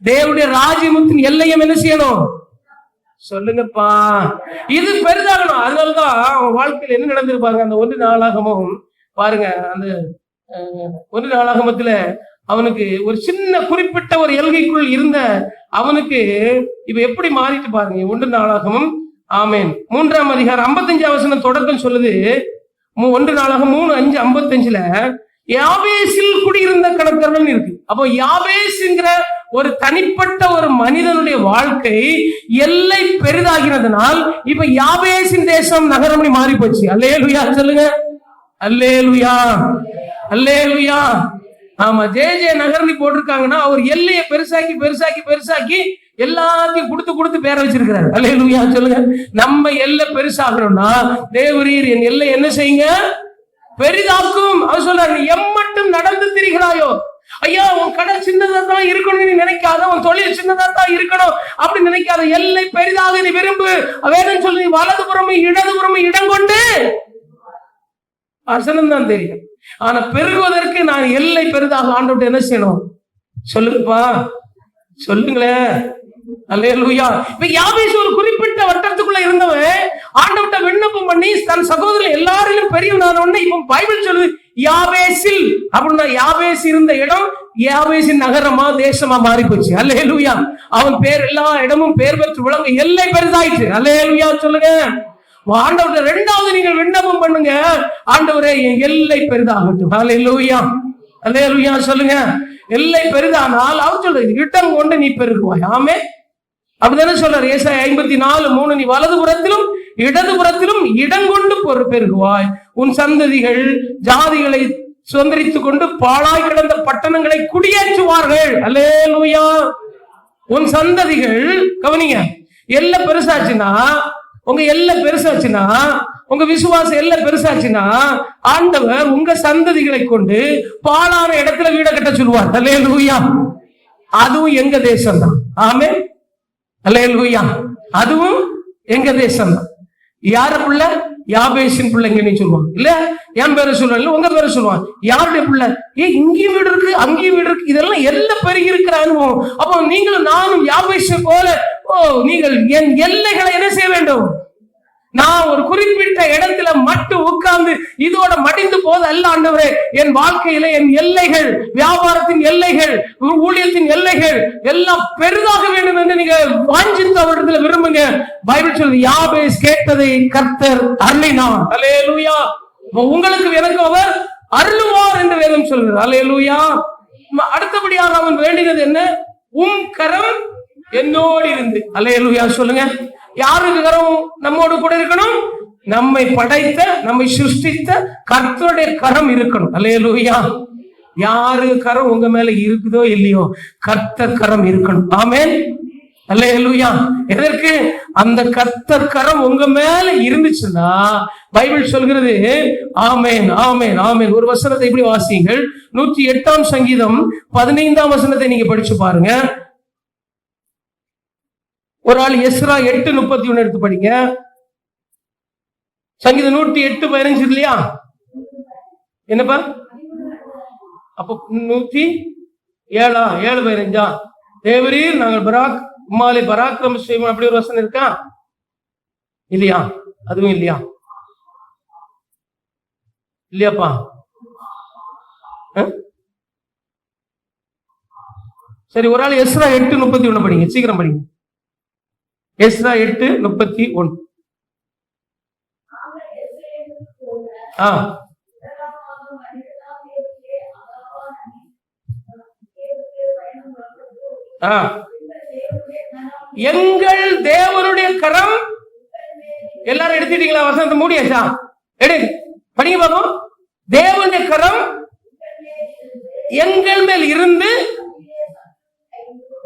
தேவனுடைய ராஜ்யத்தின் எல்லையும் என்ன செய்யணும் சொல்லுங்கப்பா. இது பெரிதாகணும். அதனாலதான் அவன் வாழ்க்கையில் என்ன நடந்திருப்பாங்க. அந்த 1 நாளாகமும் பாருங்க, அந்த 1 நாளாகமத்துல அவனுக்கு ஒரு சின்ன குறிப்பிட்ட ஒரு எல்கைக்குள் இருந்த அவனுக்கு இப்ப எப்படி மாறிட்டு பாருங்க. 1 நாளாகமும் ஆமேன் 3ஆம் அதிகாரம் 55ஆம் வசனம் தொடக்கம் சொல்லுது. 1 நாளாகம் 3:5-55 யாபேசில் குடியிருந்த கணக்கர்கள் இருக்கு. அப்போ யாபேஸ்ங்கிற ஒரு தனிப்பட்ட ஒரு மனிதனுடைய வாழ்க்கை எல்லை பெரிதாகிறதுனால் இப்ப யாபேசின் தேசம் நகரம் மாறி போச்சு. அல்லேலூயா சொல்லுங்க. அல்லேலூயா. அல்லேலூயா. ஆமா, ஜே நகர்னி போட்டிருக்காங்கன்னா அவர் எல்லையை பெருசாக்கி பெருசாக்கி பெருசாக்கி எல்லாத்தையும் கொடுத்து பேர வச்சிருக்கிறாரு. அல்லேலூயா சொல்லுங்க. நம்ம எல்லை பெருசாகணும்னா தேவரீர் என் எல்லை என்ன செய்யுங்க பெரிதாக்கும். அவர் சொல்றாரு, நீ எம்மட்டும் நடந்து திரிகிறாயோ. ஐயா, உன் கடை சின்னதா தான் இருக்கணும் நீ நினைக்காத, உன் தொழில் சின்னதா தான் இருக்கணும் அப்படி நினைக்காத. எல்லை பெரிதாக நீ விரும்பு. வேதம் சொல்லி வலதுபுறமும் இடதுபுறமும் இடம் கொண்டு வசனம் தான் தெரியும். ஆனா பெருகுவதற்கு நான் எல்லை பெரிதாக ஆண்டவர்ட்ட என்ன செய்யணும் சொல்லுங்கப்பா, சொல்லுங்களேன். அல்லேலூயா. இப்ப யாபேஸ் ஒரு குறிப்பிட்ட வட்டத்துக்குள்ள இருந்தவன் ஆண்டவர்ட்ட விண்ணப்பம் பண்ணி தன் சகோதரர் எல்லாரிலும் பெரியவனான. இப்ப பைபிள் சொல்லுது யாபேசில் அப்படின்னா யாபேஸ் இருந்த இடம் யாபேசின் நகரமா தேசமா மாறி போச்சு. அல்லேலூயா. அவன் பேர் எல்லா இடமும் பேர் பெற்று விளங்க எல்லை பெரிதாயிற்று. அல்லேலூயா சொல்லுங்க. ஆண்டவர்ட்ட 2வது நீங்கள் விண்ணப்பம் பண்ணுங்க, ஆண்டவரே என் எல்லை பெரிதாகட்டும். அல்லேலூயா. அல்லேலூயா சொல்லுங்க. எல்லை பெரிதானால் அவர் சொல்றது இடம் கொண்டு நீ பெருகுவாய். ஆமே, அப்படிதானே சொல்றாரு. ஏசாயா 54:3 நீ வலதுபுறத்திலும் இடதுபுறத்திலும் இடம் கொண்டு பெருகுவாய். உன் சந்ததிகள் ஜாதிகளை சுதந்திரித்துக் கொண்டு பாழாய் கிடந்த பட்டணங்களை குடியேற்றுவார்கள். அல்லேலூயா. உன் சந்ததிகள் கவனிங்க, எல்லை பெருசாச்சுன்னா, உங்க எல்லை பெருசாச்சுன்னா, உங்க விசுவாசம் எல்லை பெருசாச்சுன்னா ஆண்டவர் உங்க சந்ததிகளை கொண்டு பாழான இடத்துல வீட கட்ட சொல்லுவார். அல்லேலூயா. அதுவும் எங்க தேசம் தான். ஆமே, அல்லேலூயா. அதுவும் எங்க தேசம் தான். யார பிள்ளை? யாபேசின் பிள்ளைங்க சொல்லுவாங்க. இல்ல என் பேரை சொல்லுவாங்க, உங்க பேரை சொல்லுவாங்க. யாருடைய பிள்ளை? இங்கேயும் வீடு இருக்கு, அங்கேயும் வீடு இருக்கு. இதெல்லாம் எல்லாம் பெருகி இருக்கிற அனுபவம். அப்போ நீங்களும் நானும் யாபேசை போல நீங்கள் என் எல்லைகளை என்ன செய்ய வேண்டும்? நான் ஒரு குறிப்பிட்ட இடத்துல மட்டும் உட்கார்ந்து இதோட மடிந்து போது அல்ல ஆண்டவரே. என் வாழ்க்கையில என் எல்லைகள், வியாபாரத்தின் எல்லைகள், ஊழியத்தின் எல்லைகள் எல்லாம் பெரிதாக வேண்டும் என்று நீங்க வாஞ்சித்த இடத்துல விரும்புங்க. பைபிள் சொல்லுது யாபேஸ் கேட்டதை கர்த்தர் அருளினார். அல்லேலூயா. உங்களுக்கு எனக்கு அவர் அருளுவார் என்று வேதம் சொல்கிறது. அல்லேலூயா. அடுத்தபடியாக அவன் வேண்டியது என்ன? உம் கரம் என்னோடு இருந்து. அல்லேலூயா சொல்லுங்க. யாருக்கு கரம் நம்மோடு கூட இருக்கணும்? நம்மை படைத்த, நம்மை சிருஷ்டித்த கர்த்தருடைய கரம் இருக்கணும். அல்லேலூயா. யாரு கரம் உங்க மேல இருக்குதோ இல்லையோ, கர்த்தர் கரம் இருக்கணும். ஆமென், அல்லேலூயா. எதற்கு? அந்த கர்த்தர் கரம் உங்க மேல இருந்துச்சுன்னா பைபிள் சொல்கிறது. ஆமென், ஆமென், ஆமென். ஒரு வசனத்தை இப்படி வாசியுங்கள். 108ஆம் சங்கீதம் 15ஆம் வசனத்தை நீங்க படிச்சு பாருங்க. ஒரு ஆள் எஸ்ரா 8:31 எடுத்து படிங்க. சங்கீதம் 108:15 இல்லையா? என்னப்பா? அப்ப 107:15 தேவரீர் நாங்கள் உம்மாலே பராக்கிரமம் செய்வோம், அப்படி ஒரு வசனம் இருக்கா இல்லையா? அதுவும் இல்லையா? இல்லையாப்பா? சரி, ஒரு ஆள் எஸ்ரா 8:31 படிங்க, சீக்கிரம் படிங்க. எஸ்ரா 8:31. எங்கள் தேவனுடைய கரம். எல்லாரும் எடுத்துட்டீங்களா? வசனத்தை மூடியாச்சா? எடு, படிங்க பாப்போம். தேவனுடைய கரம் எங்கள் மேல் இருந்து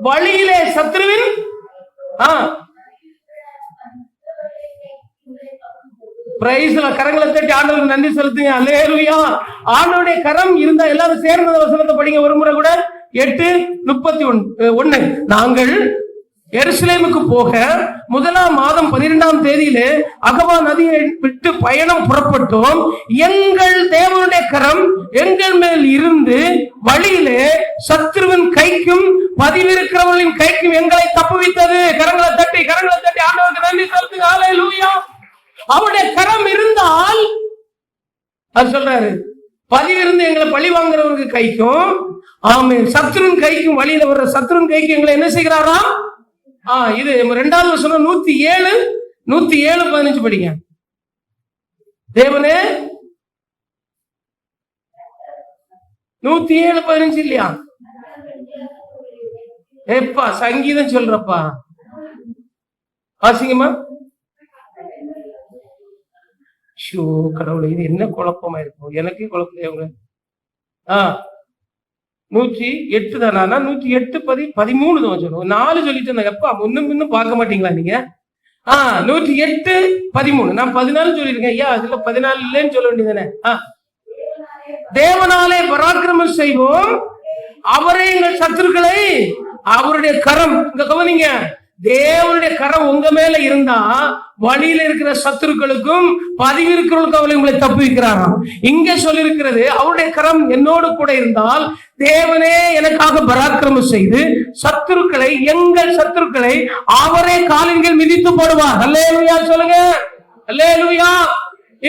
வழியிலே சத்ருவின் கரங்களை தட்டி ஆண்டவருக்கு நன்றி செலுத்துங்க. அல்லேலூயா. ஆண்டவருடைய கரம் இருந்தா எல்லாரும் சேர்ந்த வசனத்தை படிங்க ஒரு முறை கூட. 8:31. நாங்கள் எருசலேமுக்கு போக 1ஆம் மாதம் 12ஆம் தேதியிலே அகவா நதியை விட்டு பயணம் புறப்பட்டோம். எங்கள் தேவனுடைய கரம் எங்கள் மேல் இருந்து வழியிலே சத்ருவின் கைக்கும் பதிவிருக்கிறவர்களின் கைக்கும் எங்களை தப்புவித்தது. கரங்களை தட்டி ஆண்டவருக்கு நன்றி செலுத்துங்க. அல்லேலூயா. அவருடைய கரம் இருந்தால், அது சொல்றாரு, பதிவிருந்து எங்களை பழி வாங்குறவருக்கு கைக்கும், ஆமென், சத்ருவின் கைக்கும், வழியில வர்ற சத்ருவின் கைக்கும் எங்களை என்ன செய்கிறாரா? இது 2வது வசனம் 107:15 படிங்க. தேவனே 107:15 இல்லையா? ஏப்பா சங்கீதம் சொல்றப்பா, வாசிங்கம்மா. ஷோ கடவுளை, இது என்ன குழப்பமா இருக்கும்? எனக்கு குழப்பம். அவங்க 108 தானா? 108:13 தான் சொல்லணும். 4 சொல்லிட்டு இருந்தாங்க. எப்பா முன்னும் பார்க்க மாட்டீங்களா நீங்க? 108:13. நான் 14 சொல்லியிருக்கேன். ஐயா அதுல 14 இல்லைன்னு சொல்ல வேண்டியதானே? தேவனாலே பராக்கிரமம் செய்வோம், அவரே எங்கள் சத்துருக்களை அவருடைய கரம். இங்க கவனிங்க, தேவனுடைய கரம் உங்க மேல இருந்தா வழியில இருக்கிற சத்துருக்களுக்கும் பதிவு இருக்கிறவர்களுக்கும் அவளை உங்களை தப்புவிக்கிறாராம். இங்க சொல்லியிருக்கிறது, அவருடைய கரம் என்னோடு கூட இருந்தால் தேவனே எனக்காக பராக்கிரமம் செய்து சத்துருக்களை, எங்கள் சத்துருக்களை அவரே காலின்கள் மிதித்து போடுவார். அல்லேலூயா சொல்லுங்க. அல்லேலூயா.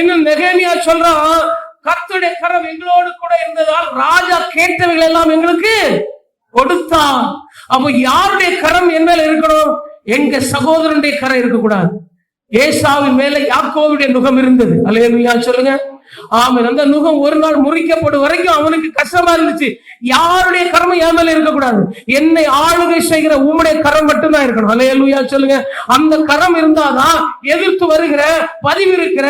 இன்னும் நெகேமியா சொல்றான், கர்த்தருடைய கரம் எங்களோடு கூட இருந்ததால் ராஜா கேட்டவைகள் எல்லாம் எங்களுக்கு கொடுத்தான். அப்ப யாருடைய கரம் என் மேல இருக்கணும்? எங்க சகோதரனுடைய கரம் இருக்கக்கூடாது. ஏசாவின் மேல யாக்கோவுடைய நுகம் இருந்தது. அல்லேலூயா சொல்லுங்க. ஆமென். அந்த நுகம் ஒரு நாள் முறிக்கப்படும் வரைக்கும் அவனுக்கு கஷ்டமா இருந்துச்சு. யாருடைய கரம் என் மேல இருக்கக்கூடாது, என்னை ஆளுகை செய்கிற உம்முடைய கரம் மட்டும்தான் இருக்கணும். அல்லேலூயா சொல்லுங்க. அந்த கரம் இருந்தாதான் எதிர்த்து வருகிற, பதிவு இருக்கிற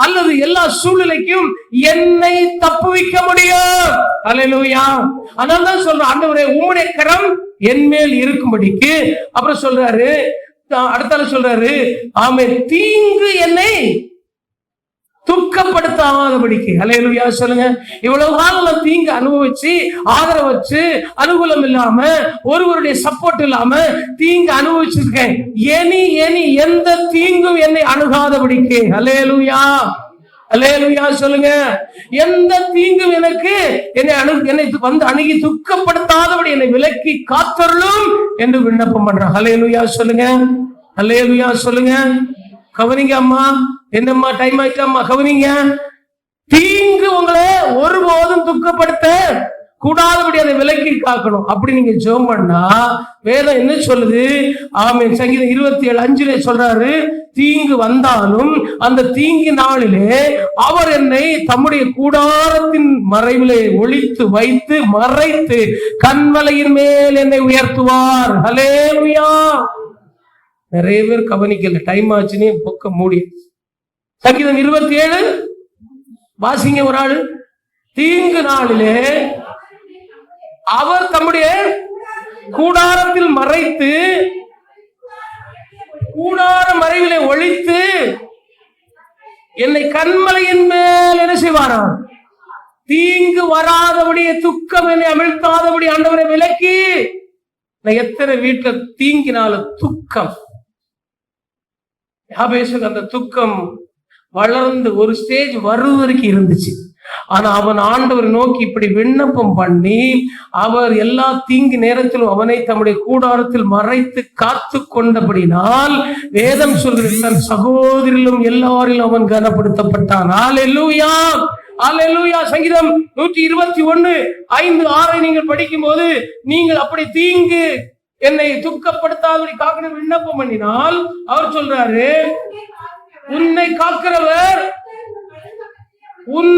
அல்லது எல்லா சூழ்நிலைக்கும் என்னை தப்புவிக்க முடியும். அல்லேலூயா. அதனால தான் சொல்றேன், ஆண்டவரே உம்முடைய கரம் என் மேல் இருக்கும்படிக்கு. அப்புறம் சொல்றாரு, அடுத்தால சொல்றாரு, ஆமென், தீங்கு என்னை துக்கப்படுத்தாதபடிக்கு. அல்லேலூயா சொல்லுங்க. இவ்வளவு காலம் தீங்கு அனுபவிச்சு, ஆதரவு வச்சு, அனுகூலம் இல்லாம, ஒருவருடைய சப்போர்ட் இல்லாம தீங்கு அனுபவிச்சிருக்கேன். இனி எந்த தீங்கும் என்னை அணுகாதபடிக்கு. அல்லேலூயா. அல்லேலூயா சொல்லுங்க. எந்த தீங்கும் எனக்கு என்னை வந்து அணுகி துக்கப்படுத்தாதபடி என்னை விலக்கி காத்தருளும் என்று விண்ணப்பம் பண்றான். அல்லேலூயா சொல்லுங்க. அல்லேலூயா சொல்லுங்க. கவனிங்க அம்மா, என்னம்மா டைம் ஆயிட்டு அம்மா, கவனிங்க. தீங்கு உங்களை ஒருபோதும் துக்கப்படுத்த கூடாதபடி அதை விலக்கி காக்கணும். அப்படி நீங்க ஜெபம் பண்ணா வேதம் என்ன சொல்லுது? ஆமென். சங்கீதம் 27:5 சொல்றாரு, தீங்கு வந்தாலும் அந்த தீங்கு நாளிலே அவர் என்னை தம்முடைய கூடாரத்தின் மறைவிலே ஒளித்து வைத்து மறைத்து கண்மலையின் மேல் என்னை உயர்த்துவார். அல்லேலூயா. நிறைய பேர் கவனிக்கல, டைம் ஆச்சுன்னு பக்கம் மூடி. சங்கீதம் 27 வாசிங்க. ஒரு ஆளு, தீங்கு நாளிலே அவர் தம்முடைய கூடாரத்தில் மறைத்து, கூடார மறைவிலே ஒழித்து, என்னை கண்மலையின் மேல் என்ன செய்வாராம்? தீங்கு வராதபடியே, துக்கம் என்னை அமிழ்த்தாதபடி ஆண்டவரை விலக்கி. எத்தனை வீட்டுல தீங்கினாலும் துக்கம், யாபேசுக்கு அந்த துக்கம் வளர்ந்து ஒரு ஸ்டேஜ் வருவதற்கு இருந்துச்சு. ஆனா அவன் ஆண்டவர் நோக்கி இப்படி விண்ணப்பம் பண்ணி, அவர் எல்லா தீங்கு நேரத்திலும் அவனை தம்முடைய கூடாரத்தில் மறைத்து காத்து கொண்டபடினால், வேதம் சொல்கிறது, தன் சகோதரிலும் எல்லாரிலும் அவன் கனப்படுத்தப்பட்டான். அல்லேலூயா, அல்லேலூயா. சங்கீதம் 121:5-6 நீங்கள் படிக்கும் போது, நீங்கள் அப்படி தீங்கு என்னை துக்கப்படுத்தாதபடி காக்கணும் விண்ணப்பம் பண்ணினால், அவர் சொல்றாரு, உன்னை காக்கிறவர் உன்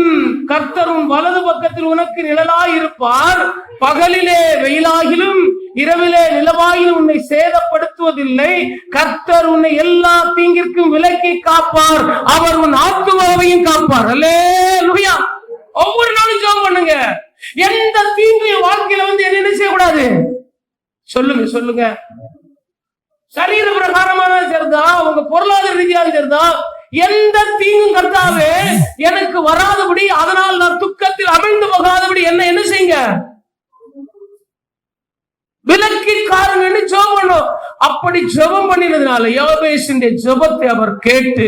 கர்த்தர் உன் வலது பக்கத்தில் உனக்கு நிழலாய் இருப்பார். பகலிலே வெயிலாகிலும் இரவிலே நிலவாயிலும் உன்னை சேதப்படுத்துவதில்லை. கர்த்தர் உன்னை எல்லா தீங்கிற்கும் விலக்கி காப்பார். அவர் உன் ஆத்துமாவையும் காப்பார். அல்லேலூயா. ஒவ்வொரு நாளும் ஜெபம் பண்ணுங்க. எந்த தீங்கையும் வாழ்க்கையில என்ன செய்யக்கூடாது? சொல்லுங்க சொல்லுங்க. சரீர பிரகாரமான சரிதா, உங்க பொருளாதார ரீதியாக சரிதா, எந்த தீங்கும் கர்த்தாவே எனக்கு வராதபடி, அதனால் நான் துக்கத்தில் அமிழ்ந்து போகாதபடி என்ன செய்யுங்க? விலக்கி காருங்கன்னு ஜெபம் பண்ணும். அப்படி ஜெபம் பண்ணினதுனால யாபேசின் ஜெபத்தை அவர் கேட்டு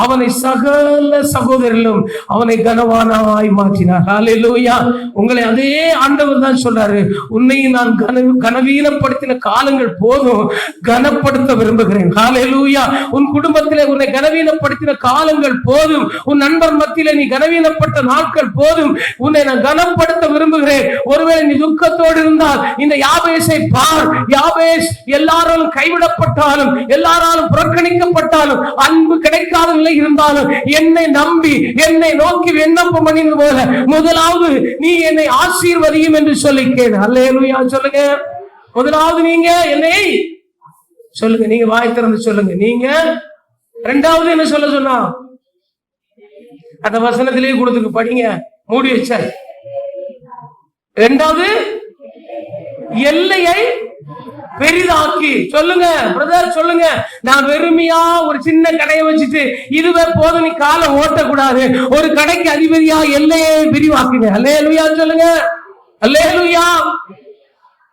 அவனை சகல சகோதரர்களும் அவனை கனவானாய் மாற்றினார். அல்லேலூயா. உங்களை அதே ஆண்டவர் தான் சொல்றாரு, உன்னை நான் கனவீனப்படுத்தின காலங்கள் போதும், கனப்படுத்த விரும்புகிறேன். அல்லேலூயா. உன் குடும்பத்திலே உன்னை கனவீனப்படுத்தின காலங்கள் போதும், உன் நண்பர் மத்தியிலே நீ கனவீனப்பட்ட நாட்கள் போதும், உன்னை நான் கனப்படுத்த விரும்புகிறேன். ஒருவேளை நீ துக்கத்தோடு இருந்தால் இந்த யாபேசை பார். யாபேஸ் எல்லாரும் கைவிடப்பட்டாலும், எல்லாராலும் புறக்கணிக்கப்பட்டாலும், அன்பு கிடைக்காத நிலை இருந்தாலும், என்னை நம்பி என்னை நோக்கி விண்ணப்பம் பண்ணினது போல, முதலாவது நீ என்னை ஆசீர்வதியும் என்று சொல்லிக்கேன். அல்லேலூயா. சொல்லுங்க. முதலாவது நீங்க என்னை சொல்லுங்க. நீங்க வாய் திறந்து சொல்லுங்க. நீங்க இரண்டாவது என்ன சொல்ல சொன்னா? அந்த வசனத்திலேயே கொடுத்துக்கு படிங்க, மூடி வச்ச. இரண்டாவது எல்லையை பெரிதாக்கி. சொல்லுங்க பிரதர், சொல்லுங்க. நான் வெறுமையா ஒரு சின்ன கடையை வச்சுட்டு இதுவே போதும் நீ காலை ஓட்டக்கூடாது. ஒரு கடைக்கு அதிபதியா எல்லையை விரிவாக்குங்க. அல்லேலூயா. சொல்லுங்க. அல்லேலூயா.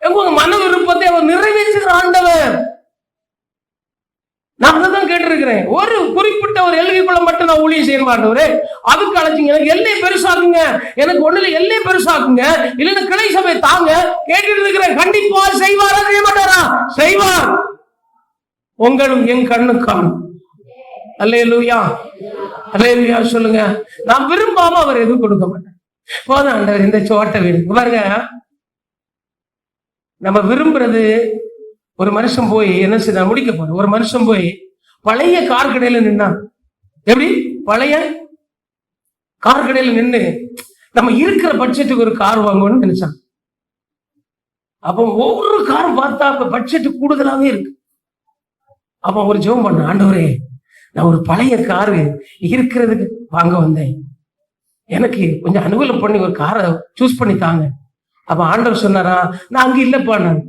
உங்க மன விருப்பத்தை அவர் நிறைவேற்றுகிற ஆண்டவர். நான் தான் கேட்டிருக்கிறேன், ஒரு குறிப்பிட்ட ஒரு எல்லைக்குள்ள மட்டும் நான் ஊழியம் செய்ய மாட்டேன். அதுக்கு அழைச்சிங்க, எனக்கு எல்லை பெருசாக்குங்க, எனக்கு ஒண்ணுல எல்லை பெருசாக்குங்க, இல்லைன்னா கிளை சபை தாங்க. கேட்டு இருக்கிறேன். கண்டிப்பா செய்வாரா செய்ய மாட்டாரா? செய்வார். உங்களும் என் கண்ணு காணும். அல்லேலூயா. அல்லேலூயா. சொல்லுங்க. நான் விரும்பாம அவர் எதுவும் கொடுக்க மாட்டேன். போதும் ஆண்டவர், இந்த சோட்டை வீடு பாருங்க. நம்ம விரும்புறது, ஒரு மனுஷன் போய் என்ன செய்ய முடிக்க போற, ஒரு மனுஷன் போய் பழைய கார் கடையில நின்னா, எப்படி பழைய கார் கடையில நின்று நம்ம இருக்கிற பட்ஜெட்டுக்கு ஒரு கார் வாங்கணும்னு நினைச்சான். அப்போ ஒவ்வொரு காரும் பார்த்தா அப்ப பட்ஜெட் கூடுதலாவே இருக்கு. அப்ப ஒரு ஜெபம் பண்ண, ஆண்டவரே நான் ஒரு பழைய காரு இருக்கிறதுக்கு வாங்க வந்தேன், எனக்கு கொஞ்சம் அனுகூலம் பண்ணி ஒரு காரை சூஸ் பண்ணி தாங்க. அப்ப ஆண்டவர் சொன்னாரா, நான் அங்க இல்லப்பா. நான்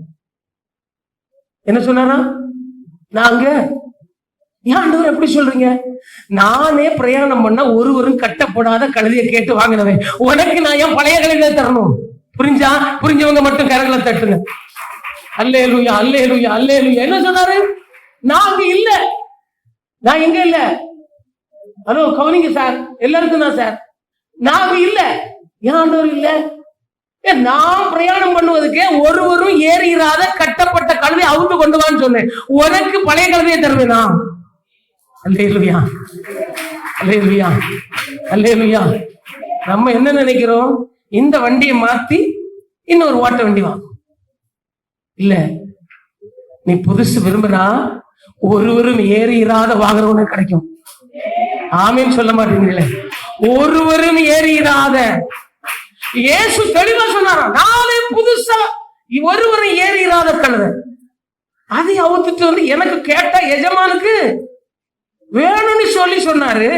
என்ன சொன்னாரா? நாங்க ஏன் ஆண்டவர் எப்படி சொல்றீங்க? நானே பிரயாணம் பண்ண ஒருவரும் கட்டப்படாத கழுதையை கேட்டு வாங்கினவன், உனக்கு நான் ஏன் பழைய கழுதையை தரணும்? புரிஞ்சா? புரிஞ்சவங்க மட்டும் கரங்களை தட்டுங்க. அல்லேலூயா. அல்லேலூயா. அல்லேலூயா. என்ன சொன்னாரு? நாங்க இல்ல. நான் எங்க இல்ல? ஹலோ கவனிங்க சார், எல்லாருக்கும் தான் சார். நாங்க இல்ல. ஏன் ஆண்டவர் இல்ல? நான் பிரயாணம் பண்ணுவதுக்கே ஒருவரும் ஏறிராத கட்டப்பட்ட கழுதை அவுத்து கொண்டு வான்னு சொன்னேன். உனக்கு பழைய கழுதையை தருவேனா? அல்லேலூயா. அல்லேலூயா. அல்லேலூயா. நம்ம என்ன நினைக்கிறோம்? இந்த வண்டியை மாத்தி இன்னொரு ஓட்ட வண்டி வாங்கும். இல்ல, நீ புதுசு விரும்பினா ஒருவரும் ஏறிராத வாங்குறவனுக்கு கிடைக்கும். ஆமீன் சொல்ல மாட்டீங்களே. ஒருவரும் ஏறிராத, இயேசு தெளிவா சொன்னாரா, நானே புதுசா ஒருவரை ஏறிராத கழுதை அதை அவுத்துட்டு வந்து எனக்கு கேட்டா எஜமானுக்கு வேணும்னு சொல்லி சொன்னாரு.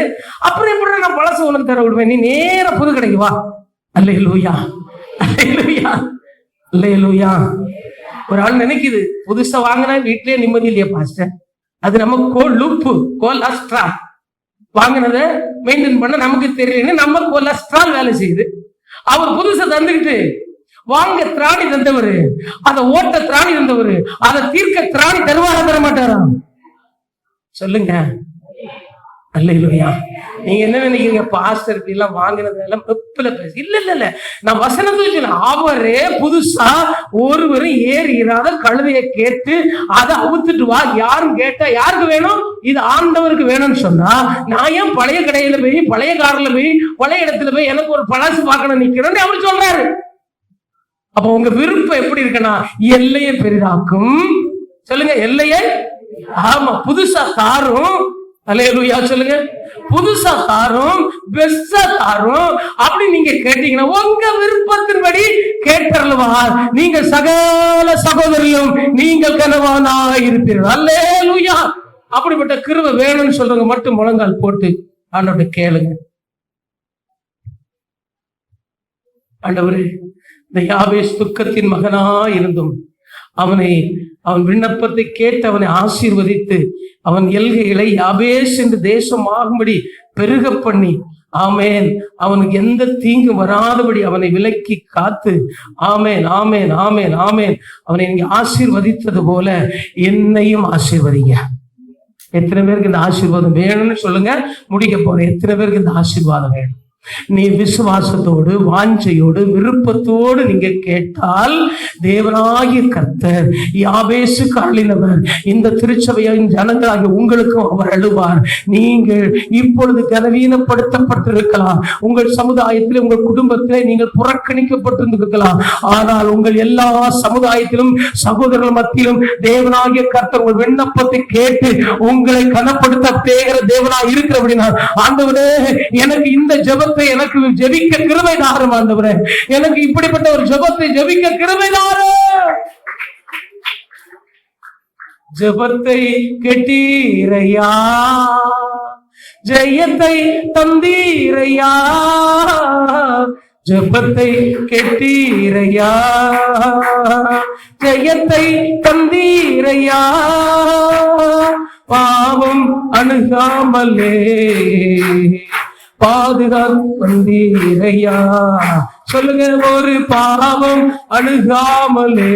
அப்புறம் எப்படி நான் பழச உனக்கு தர விடுவேன்? நீ நேர புது கடைக்கு வா. அல்லேலூயா. அல்லேலூயா. அல்லேலூயா. ஒரு ஆள் நினைக்குது புதுசா வாங்கினா வீட்லயே நிம்மதி இல்லையா பாஸ்டர், அது நம்ம கொலஸ்ட்ரால் வாங்கினதை மெயின்டைன் பண்ண நமக்கு தெரியலன்னு நம்ம கொலஸ்ட்ரால் வேலை செய்யுது. அவர் புதுசை தந்துக்கிட்டு வாங்க திராணி தந்தவர், அதை ஓட்ட திராணி தந்தவர், அதை தீர்க்க திராணி தருவாரா தர மாட்டாரா? சொல்லுங்க. அல்லேலூயா. நீங்க என்ன நினைக்கிறீங்க பாஸ்டர் எல்லாம் வாங்கினதெல்லாம் பேச? இல்ல, நான் வசனத்தை சொன்ன அவரே புதுசா ஒருவரும் ஏறி இராத கழுதையை கேட்டு அதை அவுத்துட்டு வா, யாரும் கேட்டா யாருக்கு வேணும்? இது ஆண்டவருக்கு வேணும்னு சொன்னா நான் ஏன் பழைய கடையில போய் பழைய காரில் போய் பழைய இடத்துல போய் எனக்கு ஒரு பழசு பார்க்கணும் நிக்கிறேன்னு அவர் சொல்றாரு. அப்ப உங்க விருப்பம் எப்படி இருக்குன்னா எல்லையை பெரிதாக்கும். சொல்லுங்க, எல்லையை. ஆமா, புதுசா தாரும். அல்லேலூயா சொல்லுங்க. புதுசா தாரும், பெஸ்டா தாரும். அப்படி நீங்க கேட்டீங்கன்னா உங்க விருப்பத்தின்படி கேட்டறலவா நீங்க சகல சகோதரியும் நீங்கள் கனவானாய் இருப்பீர்கள். அல்லேலூயா. அப்படிப்பட்ட கிருபை வேணும்னு சொல்றவங்க மட்டும் முழங்கால் போட்டு ஆண்டவரை கேளுங்க. ஆண்டவரே, இந்த யாபேஸ் துக்கத்தின் மகனா இருந்தும் அவன் விண்ணப்பத்தை கேட்டு அவனை ஆசீர்வதித்து அவன் எல்கைகளை யாபேஸ் என்று தேசமாகும்படி பெருக பண்ணி, ஆமேன், அவனுக்கு எந்த தீங்கு வராதபடி அவனை விலக்கி காத்து, ஆமேன் ஆமேன் ஆமேன் ஆமேன், அவனை நீங்க ஆசீர்வதித்தது போல என்னையும் ஆசீர்வதிங்க. எத்தனை பேருக்கு இந்த ஆசீர்வாதம் வேணும்னு சொல்லுங்க. முடிக்க போறேன். எத்தனை பேருக்கு இந்த ஆசீர்வாதம் வேணும்? நீ விசுவாசத்தோடு வாஞ்சையோடு விருப்பத்தோடு நீங்க கேட்டால் தேவனாகிய கர்த்தர் யாபேசுக்கு அருளினவர் இந்த திருச்சபையின் ஜனங்களாகிய உங்களுக்கும் அவர் அழுவார். நீங்கள் இப்பொழுது கனவீனப்படுத்தப்பட்டிருக்கலாம், உங்கள் சமுதாயத்திலே உங்கள் குடும்பத்திலே நீங்கள் புறக்கணிக்கப்பட்டிருந்திருக்கலாம். ஆனால் உங்கள் எல்லா சமுதாயத்திலும் சகோதரர்கள் மத்தியிலும் தேவனாகிய கர்த்தர் உங்கள் விண்ணப்பத்தை கேட்டு உங்களை கனப்படுத்த தேகிற தேவனா இருக்கிறபடினா, ஆண்டவரே எனக்கு இந்த ஜெபத்தை எனக்கு ஜெபிக்க கிருபை தாரும். ஆண்டவரே எனக்கு இப்படிப்பட்ட ஒரு ஜெபத்தை ஜெபிக்க கிருபை தாரும். ஜெபத்தை கேட்டீரையா, ஜெயத்தை தந்தீரையா, ஜெபத்தை கேட்டீரையா, ஜெயத்தை தந்தீரையா, பாவம் அணுகாமலே பாதுகாத்து வந்தீரையா. சொல்லுங்க, ஒரு பாவம் அணுகாமலே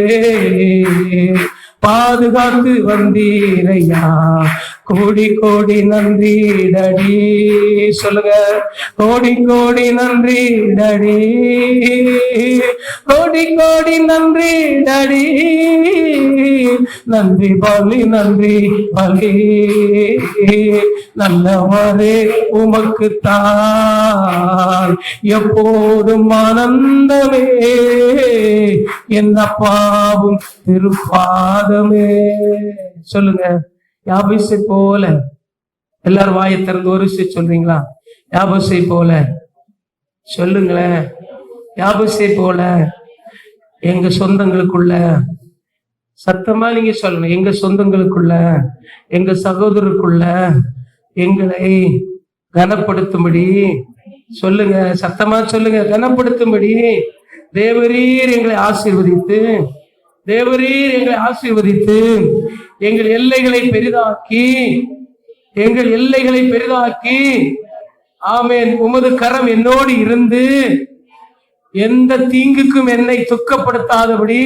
பாதுகாத்து வந்தீரையா. கோடி கோடி நன்றி டடி. சொல்லுங்க, கோடி கோடி நன்றி டடி, கோடி கோடி நன்றி டடி. நன்றி பலி, நன்றி பலி, நல்லவரே உமக்குத்தான் எப்போதும் ஆனந்தமே, என் அப்பாவும் திருப்பாதமே. சொல்லுங்க, யாபேசை போல. எல்லாரும் வாயை திறந்து ஒரு விஷயம் சொல்றீங்களா? யாபேசை போல சொல்லுங்களேன். யாபேசை போல எங்க சொந்தங்களுக்குள்ள சத்தமா நீங்க சொல்லணும். எங்க சொந்தங்களுக்குள்ள, எங்க சகோதரருக்குள்ள எங்களை கனப்படுத்தும்படி சொல்லுங்க. சத்தமா சொல்லுங்க, கனப்படுத்தும்படி தேவரீர் எங்களை ஆசீர்வதித்து, தேவரீர் எங்களை ஆசீர்வதித்து எங்கள் எல்லைகளை பெரிதாக்கி, எங்கள் எல்லைகளை பெரிதாக்கி, ஆமேன், உமது கரம் என்னோடு இருந்து எந்த தீங்குக்கும் என்னை துக்கப்படுத்தாதபடி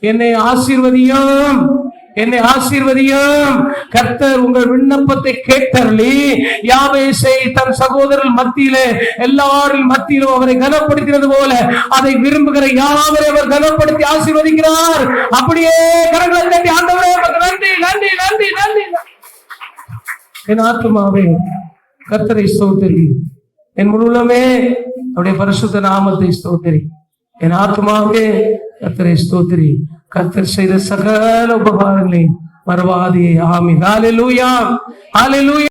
என்னை ஆசீர்வதியும், என்னை ஆசீர்வதியும். கர்த்தர் உங்கள் விண்ணப்பத்தை கேட்டருளி யாபேசை தன் சகோதரர்கள் மத்தியிலே எல்லாரின் மத்தியிலும் அவரை கனப்படுத்தினது போல அதை விரும்புகிற யாவரை அவர் கனப்படுத்தி ஆசீர்வதிக்கிறார். அப்படியே கரங்களை தட்டி ஆண்டவரே நன்றி நன்றி நன்றி நன்றி. என் ஆத்துமாவே கர்த்தரை ஸ்தோத்திரி, என் முழுமே அவருடைய பரிசுத்த நாமத்தை ஸ்தோத்திரி. என் ஆத்துமாவே கர்த்தரை ஸ்தோத்திரி. கர்த்தர் செய்த சகல உபகாரங்களை மறவாதே. ஆமென். ஹல்லேலூயா, ஹல்லேலூயா.